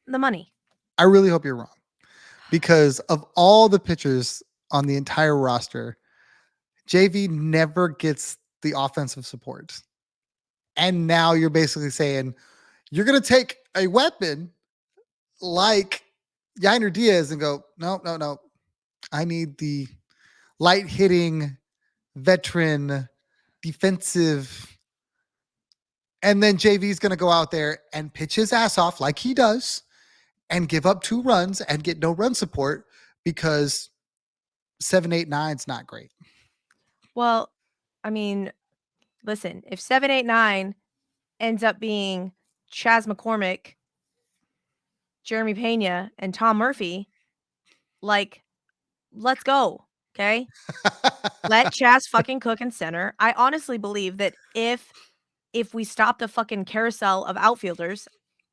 the money. I really hope you're wrong, because of all the pitchers on the entire roster, JV never gets the offensive support. And now you're basically saying you're going to take a weapon like Yainer Diaz and go, no. I need the light hitting veteran defensive. And then JV's going to go out there and pitch his ass off like he does and give up 2 runs and get no run support because 7, 8, 9 is not great. Well, I mean, listen, if 7, 8, 9 ends up being Chas McCormick, Jeremy Pena, and Tom Murphy, like, let's go. Okay. Let Chas fucking cook in center. I honestly believe that if we stop the fucking carousel of outfielders,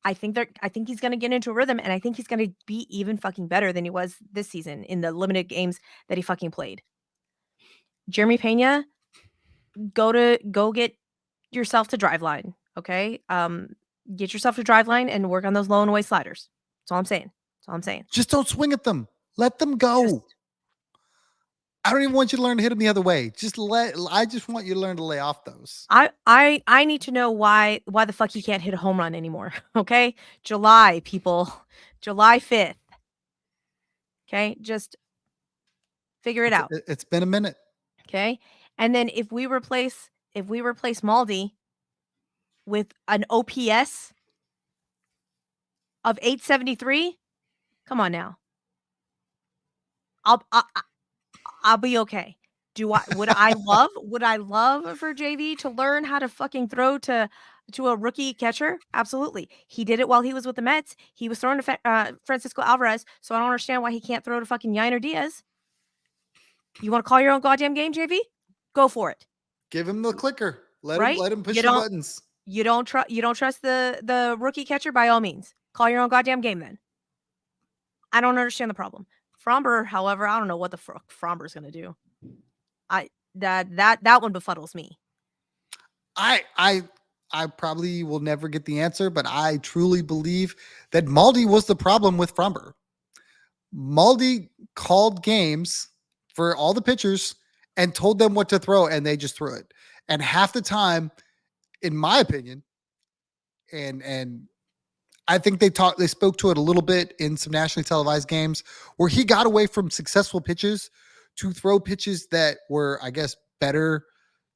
I think he's going to get into a rhythm, and I think he's going to be even fucking better than he was this season in the limited games that he fucking played. Jeremy Pena, go get yourself to Driveline, okay? Get yourself to Driveline and work on those low and away sliders. That's all I'm saying. Just don't swing at them. Let them go. I don't even want you to learn to hit them the other way. I just want you to learn to lay off those. I need to know why the fuck he can't hit a home run anymore. Okay? July, people. July 5th. Okay? Just figure it out. It's been a minute. Okay? And then if we replace Maldi with an OPS of 873, come on now. I'll be okay. Would I love for JV to learn how to fucking throw to a rookie catcher? Absolutely. He did it while he was with the Mets. He was throwing to Francisco Alvarez, so I don't understand why he can't throw to fucking Yiner Diaz. You want to call your own goddamn game, JV? Go for it. Give him the clicker. Right? Let him push You the don't buttons. you don't trust the rookie catcher? By all means. Call your own goddamn game then. I don't understand the problem. Fromber, however, I don't know what the fuck Fromber's gonna do. That one befuddles me. I probably will never get the answer, but I truly believe that Maldi was the problem with Fromber. Maldi called games for all the pitchers and told them what to throw, and they just threw it. And half the time, in my opinion, and I think they spoke to it a little bit in some nationally televised games where he got away from successful pitches to throw pitches that were, I guess, better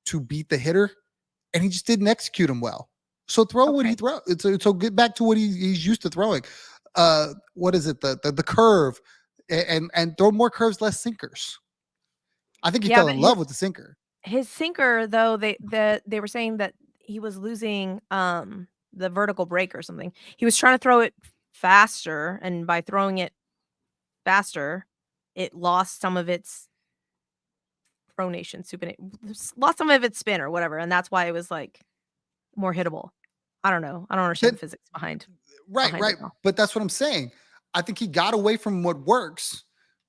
to beat the hitter, and he just didn't execute them well. So throw what he throw. So get back to what he's used to throwing. What is it? The curve, and throw more curves, less sinkers. I think he fell in love with the sinker. His sinker, though, they were saying that he was losing the vertical break or something. He was trying to throw it faster, and by throwing it faster, it lost some of its pronation, lost some of its spin or whatever, and that's why it was like more hittable. I don't know. I don't understand the physics behind. Right. But that's what I'm saying. I think he got away from what works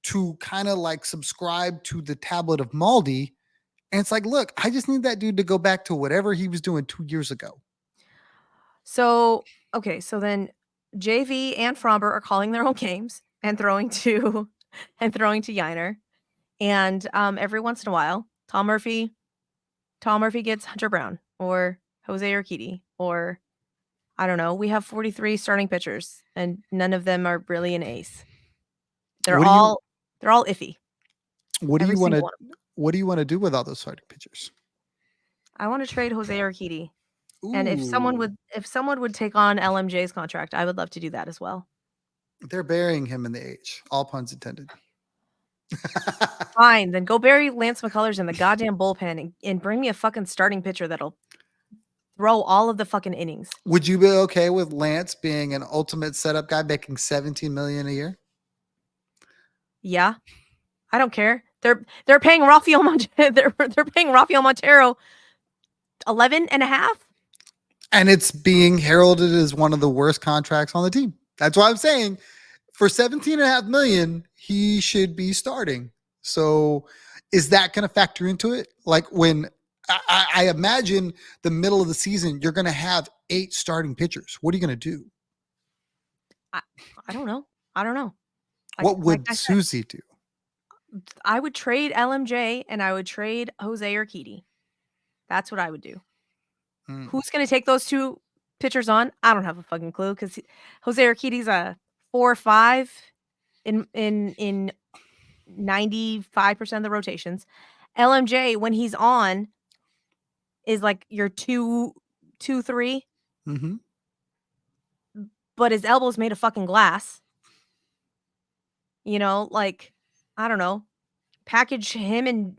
to kind of like subscribe to the tablet of Maldi. And it's like, look, I just need that dude to go back to whatever he was doing 2 years ago. So, okay, so then JV and Fromber are calling their own games and throwing to Yiner. And every once in a while, Tom Murphy gets Hunter Brown or Jose Urquidy, or I don't know. We have 43 starting pitchers, and none of them are really an ace. They're all iffy. What do you want to do with all those starting pitchers? I want to trade Jose Urquidy. And if someone would take on LMJ's contract, I would love to do that as well. They're burying him in the H. All puns intended. Fine, then go bury Lance McCullers in the goddamn bullpen and bring me a fucking starting pitcher that'll throw all of the fucking innings. Would you be okay with Lance being an ultimate setup guy making $17 million a year? Yeah, I don't care. They're paying Rafael they're paying Rafael Montero 11 and a half. And it's being heralded as one of the worst contracts on the team. That's why I'm saying for $17.5 million, he should be starting. So is that going to factor into it? Like when I imagine the middle of the season, you're going to have 8 starting pitchers. What are you going to do? I don't know. What would Suzy do? I would trade LMJ and I would trade Jose Urquidy. That's what I would do. Who's going to take those 2 pitchers on? I don't have a fucking clue because Jose Urquidy's a 4 or 5 in 95% of the rotations. LMJ, when he's on, is like your 2, 3. Mm-hmm. But his elbow's made of fucking glass. You know, like, I don't know. Package him and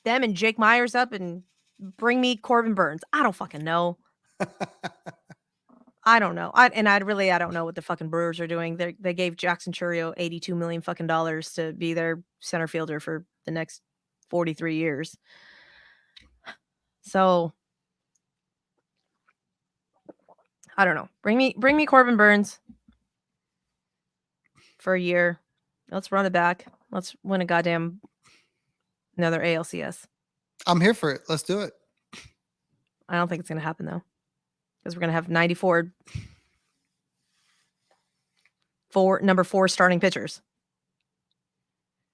them and Jake Myers up and bring me Corbin Burns. I don't fucking know. I don't know. I don't know what the fucking Brewers are doing. They gave Jackson Chourio $82 million fucking dollars to be their center fielder for the next 43 years. So I don't know. Bring me Corbin Burns for a year. Let's run it back. Let's win another ALCS. I'm here for it. Let's do it. I don't think it's going to happen though, because we're going to have 94 number 4 starting pitchers,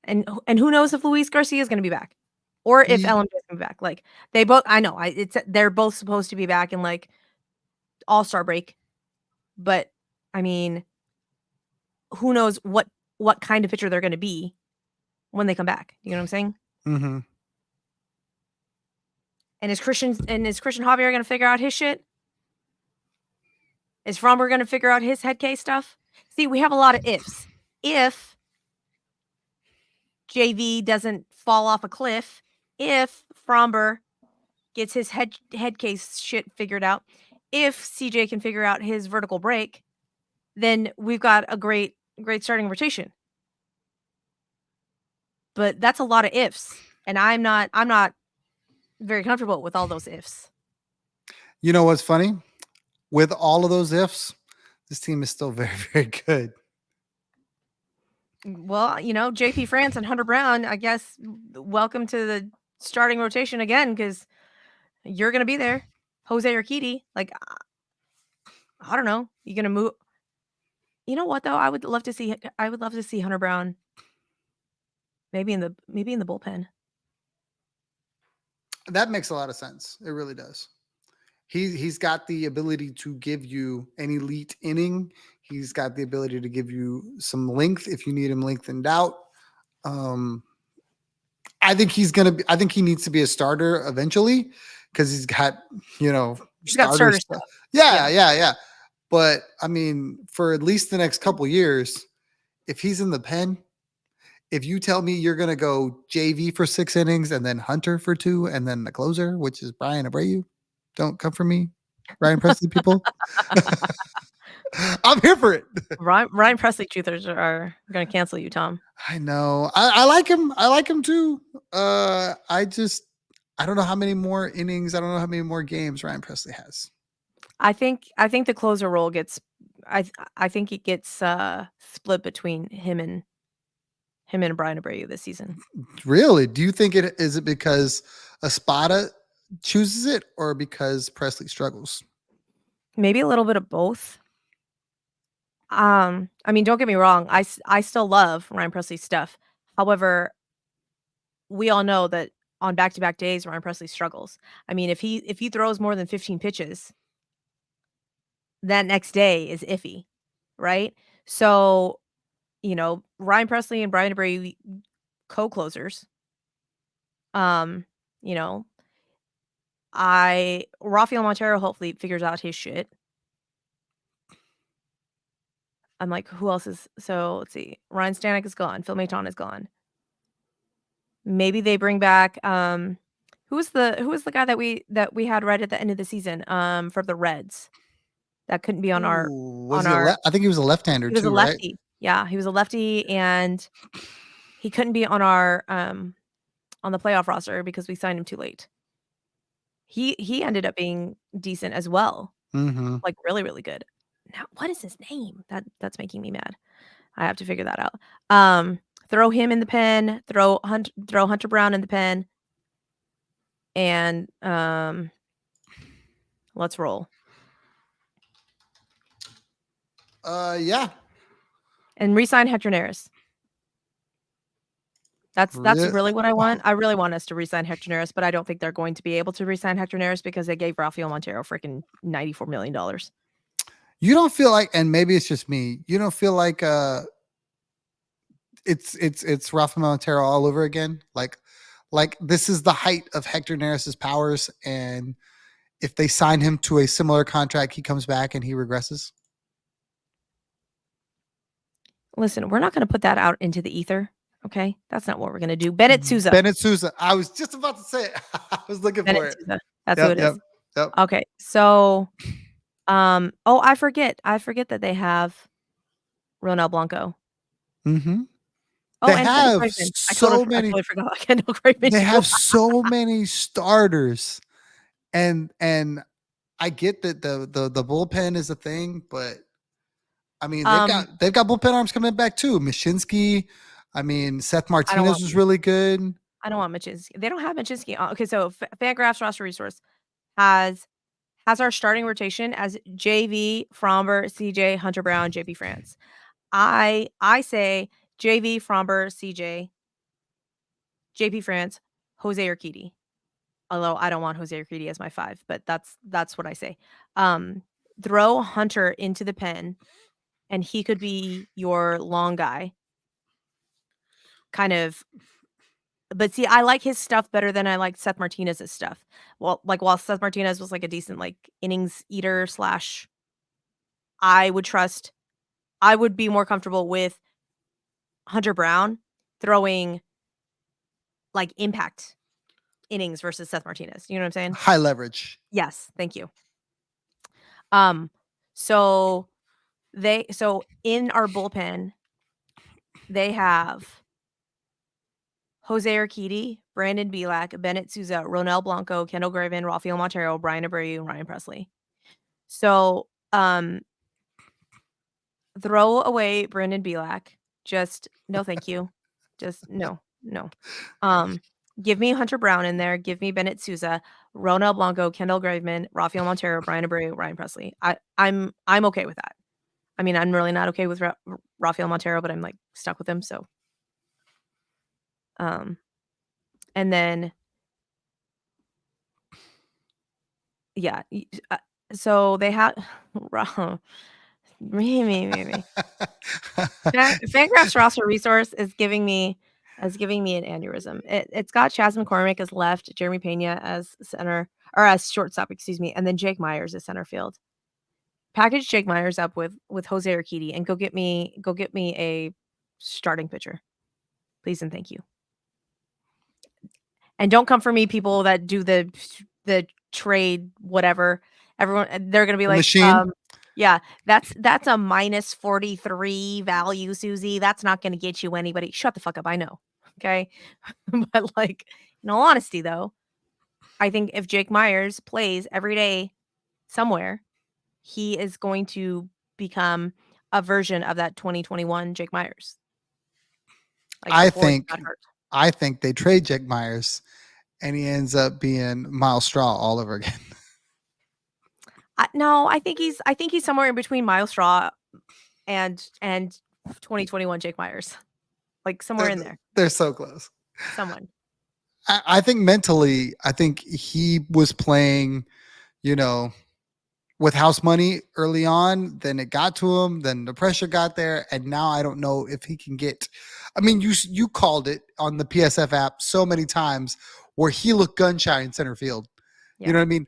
and who knows if Luis Garcia is going to be back, or if LMJ is going to be back. Like they both, I know, they're both supposed to be back in like All-Star break, but I mean, who knows what kind of pitcher they're going to be when they come back. You know what I'm saying? Mm-hmm. And is Christian Javier going to figure out his shit? Is Fromber going to figure out his head case stuff? See, we have a lot of ifs. If JV doesn't fall off a cliff if Fromber gets his head case shit figured out, if CJ can figure out his vertical break, then we've got a great starting rotation. But that's a lot of ifs, and I'm not very comfortable with all those ifs. You know what's funny? With all of those ifs, this team is still very, very good. Well, JP France and Hunter Brown, I guess, welcome to the starting rotation again because you're going to be there. Jose Urquidy, like, I don't know. You're going to move. You know what though? I would love to see Hunter Brown maybe in the bullpen. That makes a lot of sense. It really does. He's got the ability to give you an elite inning. He's got the ability to give you some length if you need him lengthened out. I think I think he needs to be a starter eventually because he's got He's got starter stuff. stuff. Yeah. But I mean, for at least the next couple years, if he's in the pen, if you tell me you're going to go JV for 6 innings and then Hunter for 2 and then the closer, which is Brian Abreu, don't come for me, Ryan Presley people. I'm here for it. Ryan Presley truthers are going to cancel you, Tom. I know. I like him. I like him too. I don't know how many more innings. I don't know how many more games Ryan Presley has. I think the closer role gets. I think it gets split between him and Brian Abreu this season. Really? Do you think it is it because Espada chooses it or because Presley struggles? Maybe a little bit of both. I mean, don't get me wrong. I still love Ryan Presley's stuff. However, we all know that on back-to-back days, Ryan Presley struggles. I mean, if he throws more than 15 pitches, that next day is iffy, right? So, Ryan Presley and Brian Abreu co-closers. Um, you know, Rafael Montero hopefully figures out his shit. I'm like, who else is so let's see. Ryan Stanek is gone. Phil Maton is gone. Maybe they bring back who was the guy that we had right at the end of the season for the Reds that couldn't be on our Ooh, was he I think he was a left-hander he was a too, right? lefty. Yeah, he was a lefty and he couldn't be on our on the playoff roster because we signed him too late. He ended up being decent as well. Mm-hmm. Like really, really good. Now, what is his name? That's making me mad. I have to figure that out. Throw him in the pen, throw Hunter Brown in the pen, and let's roll. Yeah. And re-sign Hector Neris. That's really what I want. I really want us to re-sign Hector Neris, but I don't think they're going to be able to re-sign Hector Neris because they gave Rafael Montero freaking $94 million. You don't feel like, and maybe it's just me, you don't feel like it's Rafael Montero all over again. Like this is the height of Hector Neris's powers, and if they sign him to a similar contract, he comes back and he regresses. Listen, we're not going to put that out into the ether. Okay, that's not what we're going to do. Bennett Sousa. Bennett Sousa. I was just about to say it. I was looking for it. Sousa. That's who it is. Yep. Okay, so, oh, I forget that they have Ronel Blanco. Mm-hmm. Oh, They and Kendall have Graveman. I so many. totally forgot Kendall Graveman. They have so many starters, and I get that the bullpen is a thing, but I mean they've got bullpen arms coming back too. Mashinsky, I mean Seth Martinez was really good. I don't want Machinsky. They don't have Machinsky. Okay, so Fangraphs roster resource has our starting rotation as JV, Fromber, CJ, Hunter Brown, JP France. I say JV, Fromber, CJ, JP France, Jose Urquidy. Although I don't want Jose Urquidy as my 5, but that's what I say. Throw Hunter into the pen, and he could be your long guy. Kind of. But see, I like his stuff better than I like Seth Martinez's stuff. Well, like while Seth Martinez was like a decent like innings eater / I would be more comfortable with Hunter Brown throwing like impact innings versus Seth Martinez. You know what I'm saying? High leverage. Yes, thank you. So in our bullpen, they have Jose Urquidy, Brandon Bielak, Bennett Souza, Ronel Blanco, Kendall Graven, Rafael Montero, Brian Abreu, and Ryan Presley. So, throw away Brandon Bielak. Just no, thank you. Just no. Give me Hunter Brown in there. Give me Bennett Souza, Ronel Blanco, Kendall Graveman, Rafael Montero, Brian Abreu, Ryan Presley. I'm okay with that. I mean, I'm really not okay with Rafael Montero, but I'm like stuck with him. So, and then yeah, so they have me. Fangraphs roster resource is giving me an aneurysm. It's got Chas McCormick as left, Jeremy Pena as center or as shortstop, excuse me, and then Jake Myers as center field. Package Jake Myers up with Jose Urquidy and go get me a starting pitcher, please and thank you. And don't come for me, people that do the trade whatever. Everyone, they're gonna be like, Machine. yeah, that's a minus 43 value, Susie. That's not gonna get you anybody. Shut the fuck up. I know. Okay. But like, in all honesty, though, I think if Jake Myers plays every day somewhere, he is going to become a version of that 2021 Jake Myers. Like before he got hurt. I think they trade Jake Myers and he ends up being Miles Straw all over again. No, I think he's somewhere in between Miles Straw and 2021 Jake Myers. Like somewhere in there. They're so close. Someone. I think mentally, I think he was playing, with house money early on. Then it got to him. Then the pressure got there, and now I don't know if he can get. I mean, you called it on the PSF app so many times where he looked gun shy in center field. Yeah. You know what I mean?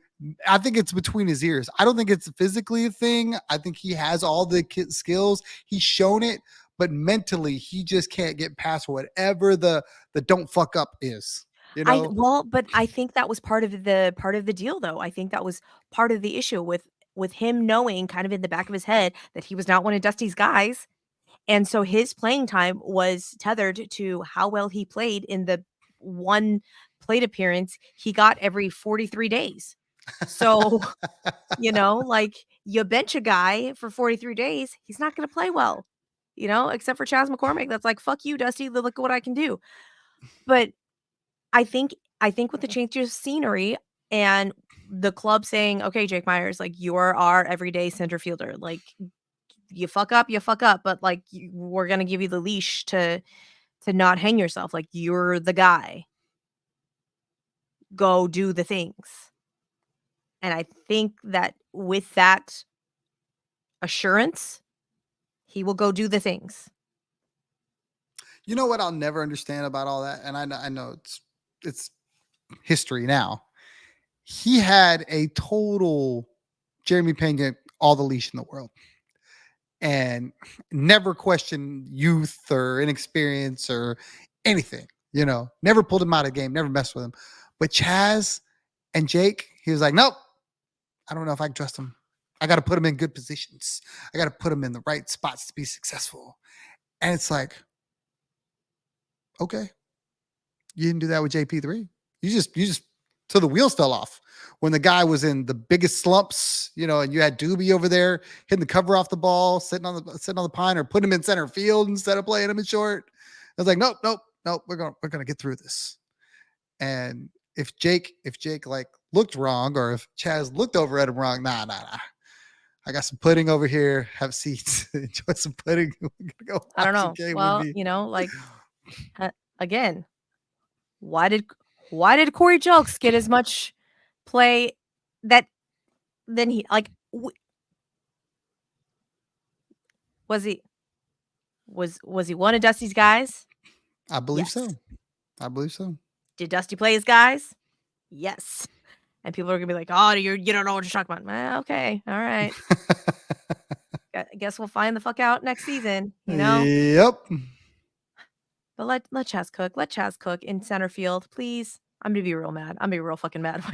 I think it's between his ears. I don't think it's physically a thing. I think he has all the skills. He's shown it, but mentally he just can't get past whatever the don't fuck up is. But I think that was part of the deal, though. I think that was part of the issue with him knowing kind of in the back of his head that he was not one of Dusty's guys. And so his playing time was tethered to how well he played in the one plate appearance he got every 43 days. So, like you bench a guy for 43 days, he's not going to play well, except for Chas McCormick. That's like, fuck you, Dusty. Look at what I can do. But I think with the change of scenery and the club saying, okay, Jake Myers, like you are our everyday center fielder. Like you fuck up, but like we're going to give you the leash to not hang yourself. Like you're the guy. Go do the things. And I think that with that assurance, he will go do the things. You know what I'll never understand about all that? And I know it's history now. He had a total Jeremy Pena, all the leash in the world. And never questioned youth or inexperience or anything, never pulled him out of the game, never messed with him. But Chas and Jake, he was like, nope, I don't know if I can trust him. I got to put him in good positions. I got to put him in the right spots to be successful. And it's like, okay, you didn't do that with JP3. You just till the wheels fell off when the guy was in the biggest slumps, and you had Doobie over there hitting the cover off the ball, sitting on the pine, or put him in center field instead of playing him in short. I was like, nope, we're gonna get through this. And if Jake like looked wrong, or if Chas looked over at him wrong, nah. I got some pudding over here. Have seats. Enjoy some pudding. I don't know. Well, like again, why did Corey Julks get as much play than he like? Was he one of Dusty's guys? I believe so. I believe so. Did Dusty play his guys? Yes. And people are gonna be like, "Oh, you don't know what you're talking about." Okay, all right. I guess we'll find the fuck out next season. Yep. But let Chas cook. Let Chas cook in center field, please. I'm gonna be real mad. I'm gonna be real fucking mad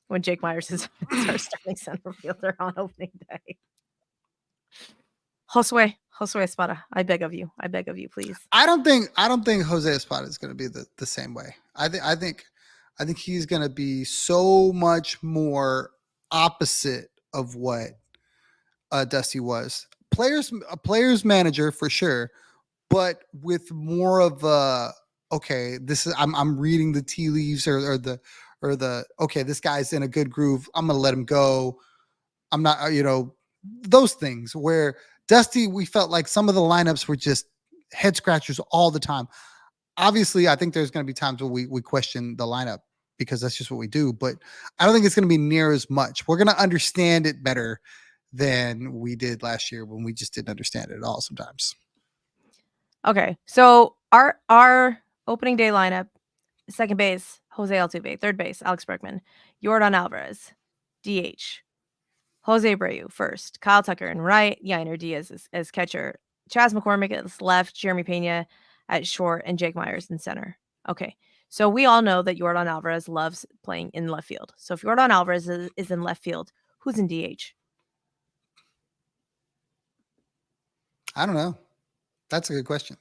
when Jake Myers is our starting center fielder on opening day. Josue Espada, I beg of you, please. I don't think Jose Espada is going to be the same way. I think he's going to be so much more opposite of what Dusty was. A player's manager for sure, but with more of a okay. This is I'm reading the tea leaves or the okay. This guy's in a good groove. I'm going to let him go. I'm not those things where Dusty. We felt like some of the lineups were just head scratchers all the time. Obviously, I think there's going to be times where we question the lineup because that's just what we do. But I don't think it's going to be near as much. We're going to understand it better than we did last year when we just didn't understand it at all sometimes. Okay, so our opening day lineup: second base, Jose Altuve; third base, Alex Bregman; Yordan Alvarez, DH; Jose Abreu first; Kyle Tucker in right; Yainer Diaz as catcher; Chas McCormick at left; Jeremy Pena at short; and Jake Myers in center. Okay, so we all know that Yordan Alvarez loves playing in left field. So if Yordan Alvarez is in left field, who's in DH? I don't know. That's a good question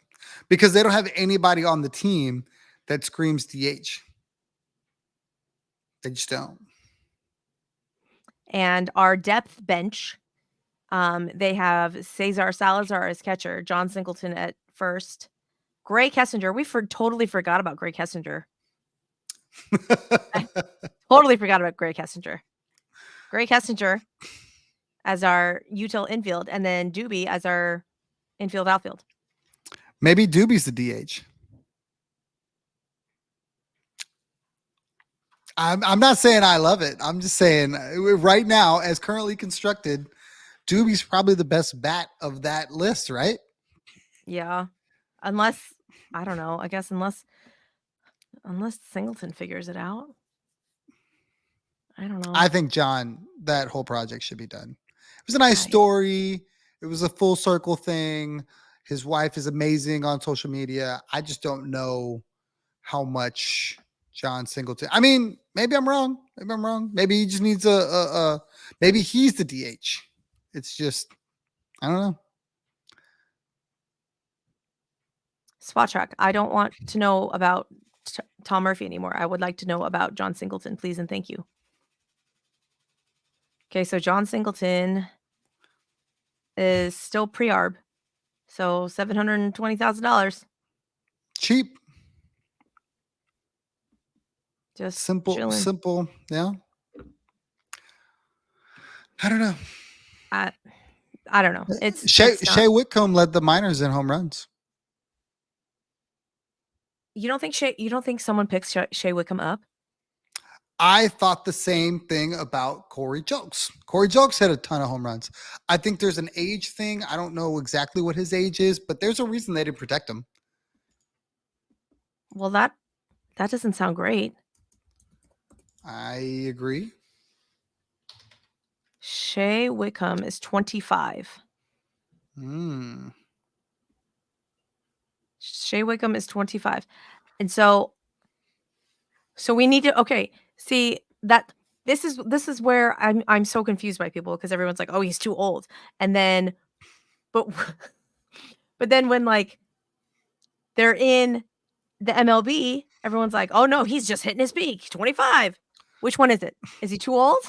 because they don't have anybody on the team that screams DH. They just don't. And our depth bench, they have Cesar Salazar as catcher, John Singleton at first, Gray Kessinger. We totally forgot about Gray Kessinger. Totally forgot about Gray Kessinger. Gray Kessinger as our util infield, and then Doobie as our infield outfield. Maybe Doobie's the DH. I'm not saying I love it. I'm just saying right now, as currently constructed, Doobie's probably the best bat of that list, right? Yeah. Unless, I don't know, I guess unless Singleton figures it out. I don't know. I think, John, that whole project should be done. It was a nice story. It was a full circle thing. His wife is amazing on social media. I just don't know how much John Singleton. I mean, maybe I'm wrong. Maybe he just needs maybe he's the DH. It's just, I don't know. Spot track. I don't want to know about Tom Murphy anymore. I would like to know about John Singleton, please and thank you. Okay, so John Singleton is still pre-arb, so $720,000. Cheap. Just simple, chilling. Yeah. I don't know. I don't know. It's Shea Whitcomb led the minors in home runs. You don't think someone picks Shea Whitcomb up? I thought the same thing about Corey Jokes. Corey Jokes had a ton of home runs. I think there's an age thing. I don't know exactly what his age is, but there's a reason they didn't protect him. Well, that doesn't sound great. I agree. Shea Whitcomb is 25. Shea Whitcomb is 25. And so we need to see that this is where I'm so confused by people because everyone's like, "Oh, he's too old." And then but then when like they're in the MLB, everyone's like, "Oh no, he's just hitting his peak. 25." Which one is it? Is he too old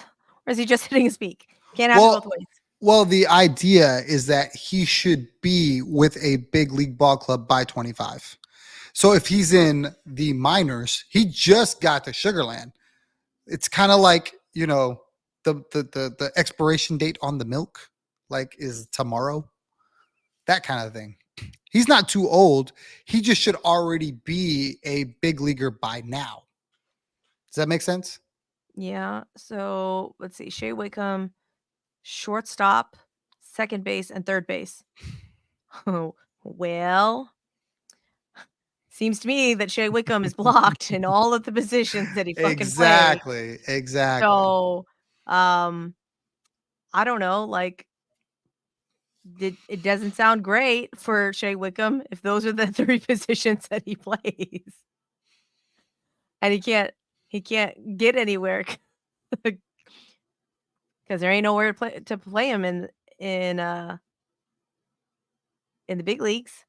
or is he just hitting his peak? Can't have it both ways. Well, the idea is that he should be with a big league ball club by 25. So if he's in the minors, he just got to Sugarland. It's kind of like, the expiration date on the milk, like is tomorrow. That kind of thing. He's not too old. He just should already be a big leaguer by now. Does that make sense? Yeah. So let's see. Shea Whitcomb, shortstop, second base, and third base. Oh, well, seems to me that Shea Whitcomb is blocked in all of the positions that he fucking plays. Exactly. So, I don't know, like, it doesn't sound great for Shea Whitcomb if those are the 3 positions that he plays. And he can't He can't get anywhere because there ain't nowhere to play him in uh in the big leagues.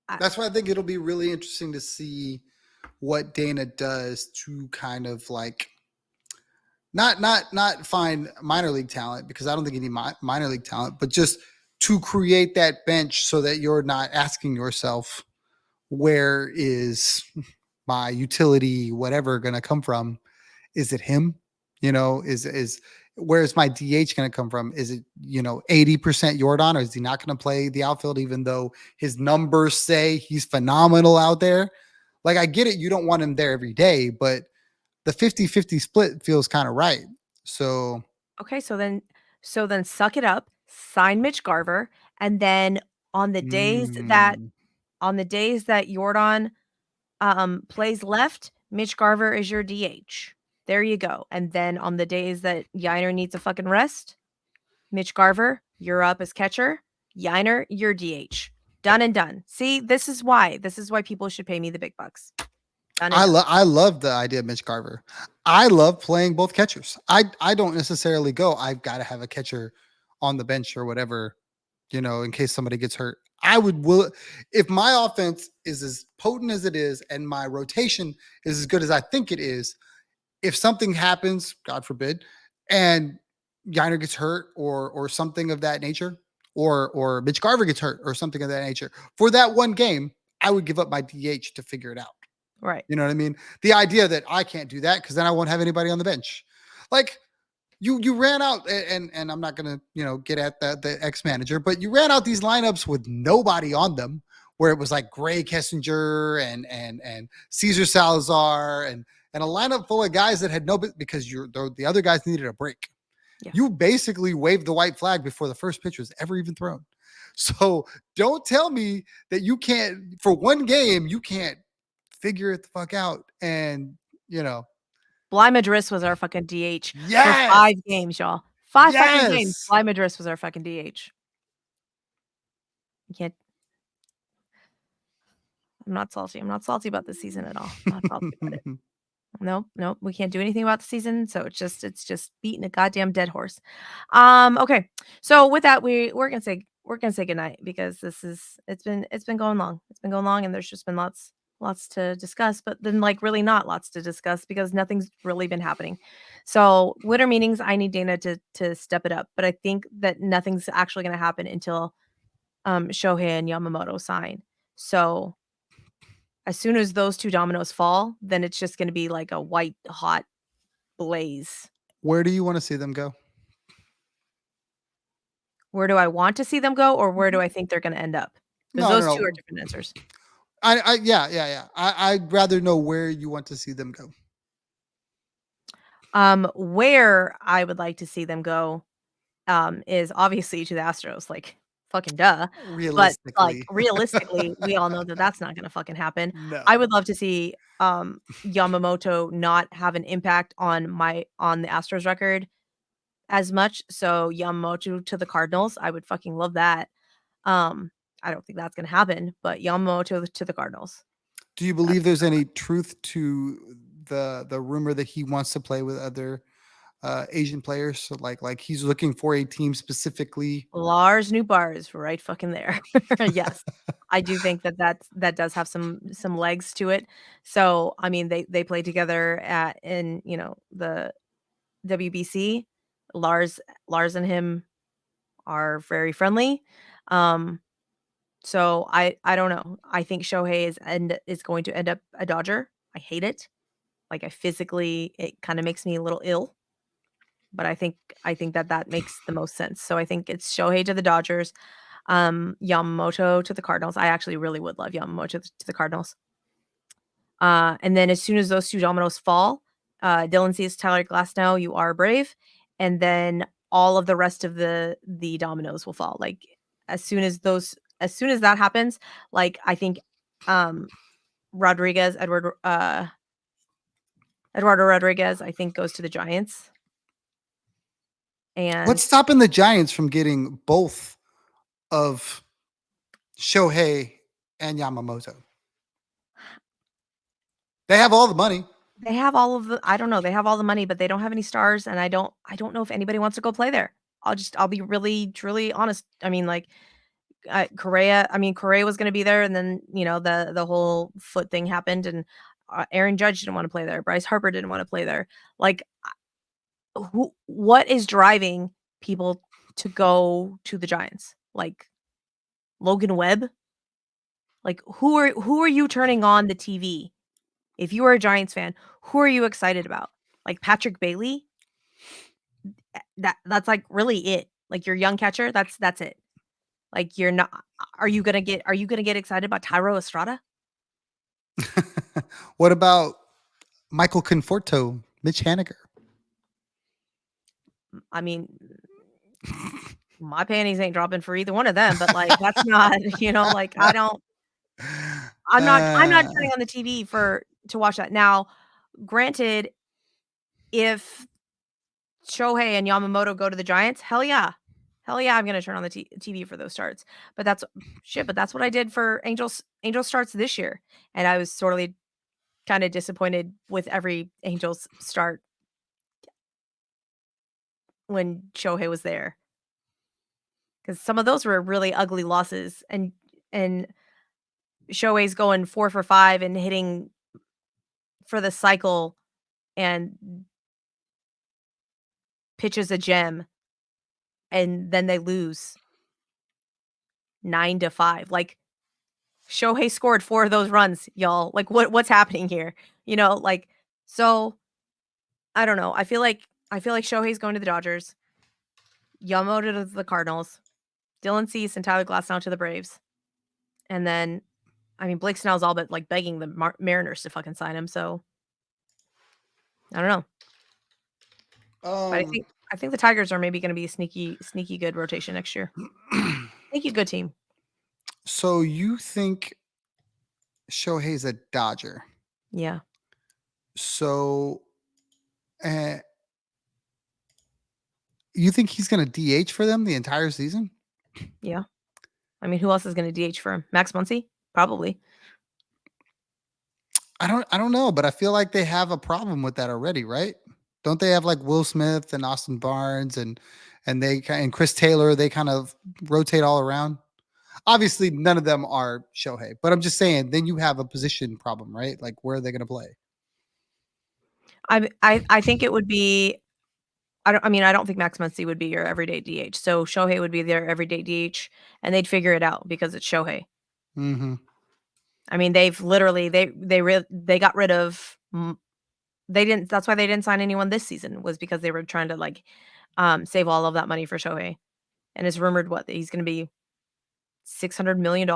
I, That's why I think it'll be really interesting to see what Dana does to kind of like not find minor league talent, because I don't think you need minor league talent, but just to create that bench so that you're not asking yourself, where is my utility whatever going to come from? Is it him? Is where's my DH going to come from? Is it 80% Jordan, or is he not going to play the outfield even though his numbers say he's phenomenal out there? Like, I get it, you don't want him there every day, but the 50-50 split feels kind of right. So, okay, so then suck it up, sign Mitch Garver, and then on the days that mm, on the days that Jordan plays left, Mitch Garver is your DH. There you go. And then on the days that Yiner needs a fucking rest, Mitch Garver, you're up as catcher. Yiner, you're DH. Done and done. See, this is why. This is why people should pay me the big bucks. Done and done. I love the idea of Mitch Garver. I love playing both catchers. I don't necessarily go, I've got to have a catcher on the bench or whatever, in case somebody gets hurt. I will if my offense is as potent as it is and my rotation is as good as I think it is. If something happens, God forbid, and Yiner gets hurt or something of that nature, or Mitch Garver gets hurt or something of that nature, for that one game, I would give up my DH to figure it out. Right. You know what I mean? The idea that I can't do that because then I won't have anybody on the bench. Like, you ran out, and I'm not gonna get at the ex manager, but you ran out these lineups with nobody on them, where it was like Gray Kessinger and Caesar Salazar and a lineup full of guys that had no, because the other guys needed a break. Yeah. You basically waved the white flag before the first pitch was ever even thrown. So don't tell me that you can't, for one game, you can't figure it the fuck out. And Bly Madris was our fucking DH for yes, 5 games, y'all. 5 fucking games. yes. Bly Madris was our fucking DH. You can't I'm not salty. I'm not salty about this season at all. I'm not salty about it. Nope, nope, we can't do anything about the season, so it's just beating a goddamn dead horse. Okay. So with that, we're gonna say goodnight because it's been going long. It's been going long and there's just been lots to discuss, but then like really not lots to discuss because nothing's really been happening. So winter meetings, I need Dana to step it up, but I think that nothing's actually gonna happen until Shohei and Yamamoto sign. So as soon as those 2 dominoes fall, then it's just gonna be like a white hot blaze. Where do you want to see them go? Where do I want to see them go or where do I think they're gonna end up? Because No, no, those 2 are no. different answers. Yeah, yeah, yeah. I'd rather know where you want to see them go. Where I would like to see them go, is obviously to the Astros, like, fucking duh. But, like, Realistically, realistically, we all know that that's not gonna fucking happen. I no. would love to see, Yamamoto not have an impact on the Astros record as much, so Yamamoto to the Cardinals, I would fucking love that. Um, I don't think that's gonna happen, but Yamamoto to the Cardinals. Do you That's believe there's any truth to the rumor that he wants to play with other Asian players? So like he's looking for a team specifically. Lars Nootbaar is right fucking there. Yes. I do think that does have some legs to it. So, I mean, they play together in the WBC. Lars Lars and him are very friendly. Um, so I don't know. I think Shohei is going to end up a Dodger. I hate it. Like, I physically it kinda makes me a little ill, but I think that makes the most sense. So I think it's Shohei to the Dodgers, Yamamoto to the Cardinals. I actually really would love Yamamoto to the Cardinals. And then as soon as those 2 dominoes fall, Dylan Cease, Tyler Glasnow, you are brave, and then all of the rest of the dominoes will fall. Like, as soon as that happens, like, I think, um, Rodriguez, Eduardo Rodriguez, I think, goes to the Giants. What's And stopping the Giants from getting both of Shohei and Yamamoto? They have all the money. They have all of the I don't know, they have all the money, but they don't have any stars, and I don't know if anybody wants to go play there. I'll be really, truly honest. I mean, like, Correa was gonna be there, and then, the whole foot thing happened, and, Aaron Judge didn't wanna play there, Bryce Harper didn't wanna play there. Like, what is driving people to go to the Giants? Like, Logan Webb? Like, who are you turning on the TV? If you are a Giants fan, who are you excited about? Like, Patrick Bailey? That's, like, really it. Like, your young catcher, that's it. Like, you're not are you gonna get excited about Tyro Estrada? What about Michael Conforto, Mitch Haniger? I mean, my panties ain't dropping for either one of them, but, like, that's not, like, I'm not Uh, turning on the TV for to watch that. Now, granted, if Shohei and Yamamoto go to the Giants, hell yeah. Hell yeah, I'm gonna turn on the TV for those starts. But that's what I did for Angels starts this year, and I was sorely kinda disappointed with every Angels start when Shohei was there, because some of those were really ugly losses, and Shohei's going 4 for 5 and hitting for the cycle and pitches a gem, and then they lose 9-5. Like, Shohei scored 4 of those runs, y'all. Like, what's happening here? Like, so, I don't know. I feel like Shohei's going to the Dodgers, Yamamoto to the Cardinals, Dylan Cease and Tyler Glasnow to the Braves, and then, I mean, Blake Snell's all but, like, begging the Mariners to fucking sign him, so I don't know. But I um, think I think the Tigers are maybe gonna be a sneaky good rotation next year. Sneaky good team. so you think Shohei's a Dodger? Yeah, So uh, you think he's going to DH for them the entire season? yeah. I mean, who else is gonna DH for him? Max Muncy? Probably. I don't know, but I feel like they have a problem with that already, right? Don't they have like Will Smith and Austin Barnes and Chris Taylor? They kind of rotate all around. Obviously, none of them are Shohei, but I'm just saying. Then you have a position problem, right? Like, where are they going to play? I think it would be I don't think Max Muncy would be your everyday DH. So Shohei would be their everyday DH, and they'd figure it out because it's Shohei. Hmm. I mean, they've literally they got rid of they didn't that's why they didn't sign anyone this season was because they were trying to, like, save all of that money for Shohei. And it's rumored that he's gonna be $600 million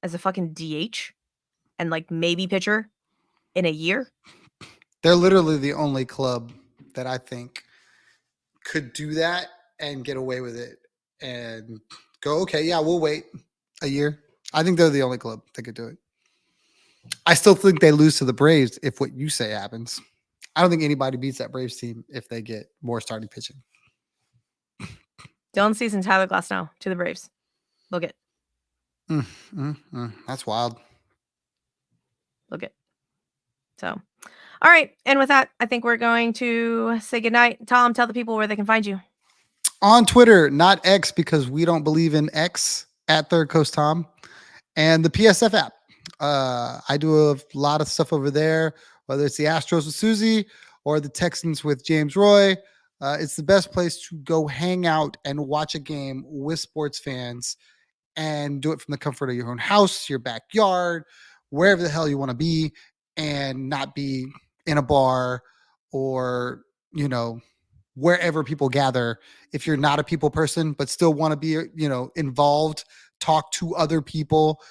as a fucking DH and, like, maybe pitcher in a year. They're literally the only club that I think could do that and get away with it and go, okay, yeah, we'll wait a year. I think they're the only club that could do it. I still think they lose to the Braves if what you say happens. I don't think anybody beats that Braves team if they get more starting pitching. Dylan Cease and Tyler Glasnow to the Braves. Book it. That's wild. Book it. So, all right. And with that, I think we're going to say goodnight. Tom, tell the people where they can find you. On Twitter, not X because we don't believe in X at Third Coast Tom, and the PSF app. I do a lot of stuff over there, whether it's the Astros with Suzy or the Texans with James Roy. It's the best place to go hang out and watch a game with sports fans and do it from the comfort of your own house, your backyard, wherever the hell you want to be, and not be in a bar or, you know, wherever people gather. If you're not a people person but still want to be, involved, talk to other people,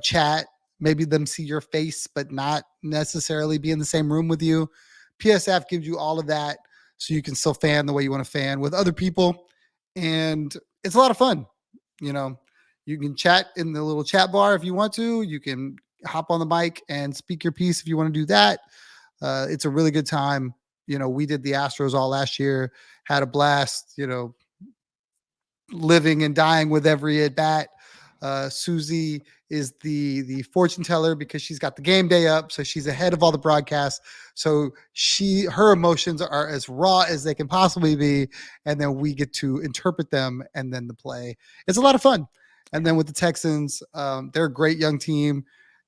chat, maybe them see your face but not necessarily be in the same room with you. PSF gives you all of that so you can still fan the way you want to fan with other people, and it's a lot of fun. you know you can chat in the little chat bar if you want to. You can hop on the mic and speak your piece if you want to do that. It's a really good time. We did the Astros all last year, had a blast, living and dying with every at bat. Suzy is the fortune teller because she's got the game day up, so she's ahead of all the broadcasts. So her emotions are as raw as they can possibly be, and then we get to interpret them and then the play. It's a lot of fun. And then with the Texans, they're a great young team.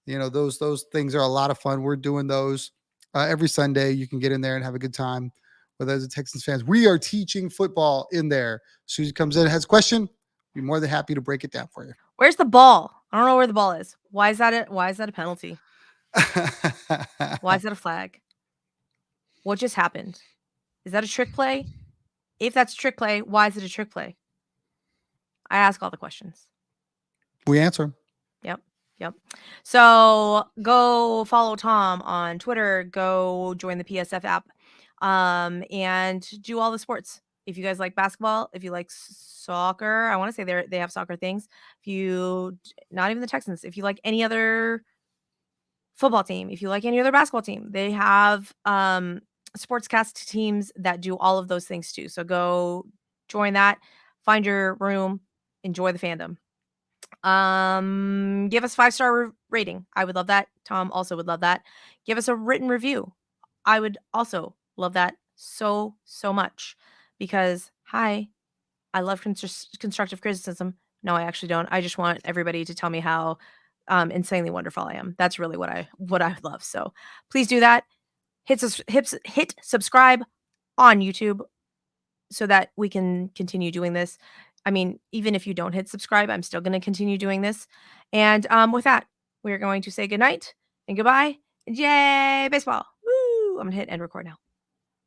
Those things are a lot of fun. We're doing those every Sunday. You can get in there and have a good time. With those Texans fans, we are teaching football in there. Suzy comes in, has a question. Be more than happy to break it down for you. Where's the ball? I don't know where the ball is. Why is that a penalty? Why is that a flag? What just happened? Is that a trick play? If that's a trick play, why is it a trick play? I ask all the questions. We answer them. Yep. So go follow Tom on Twitter. Go join the PSF app, and do all the sports. If you guys like basketball, if you like soccer, I want to say they have soccer things. If you, not even the Texans, if you like any other football team, if you like any other basketball team, they have sportscast teams that do all of those things too. So go join that, find your room, enjoy the fandom. Give us 5-star rating. I would love that. Tom also would love that. Give us a written review. I would also love that so much, because I love constructive criticism. No, I actually don't. I just want everybody to tell me how insanely wonderful I am. That's really what I would love. So please do that. Hit subscribe on YouTube so that we can continue doing this. I mean, even if you don't hit subscribe, I'm still going to continue doing this. And with that, we're going to say goodnight and goodbye. And yay, baseball. Woo! I'm going to hit end record now.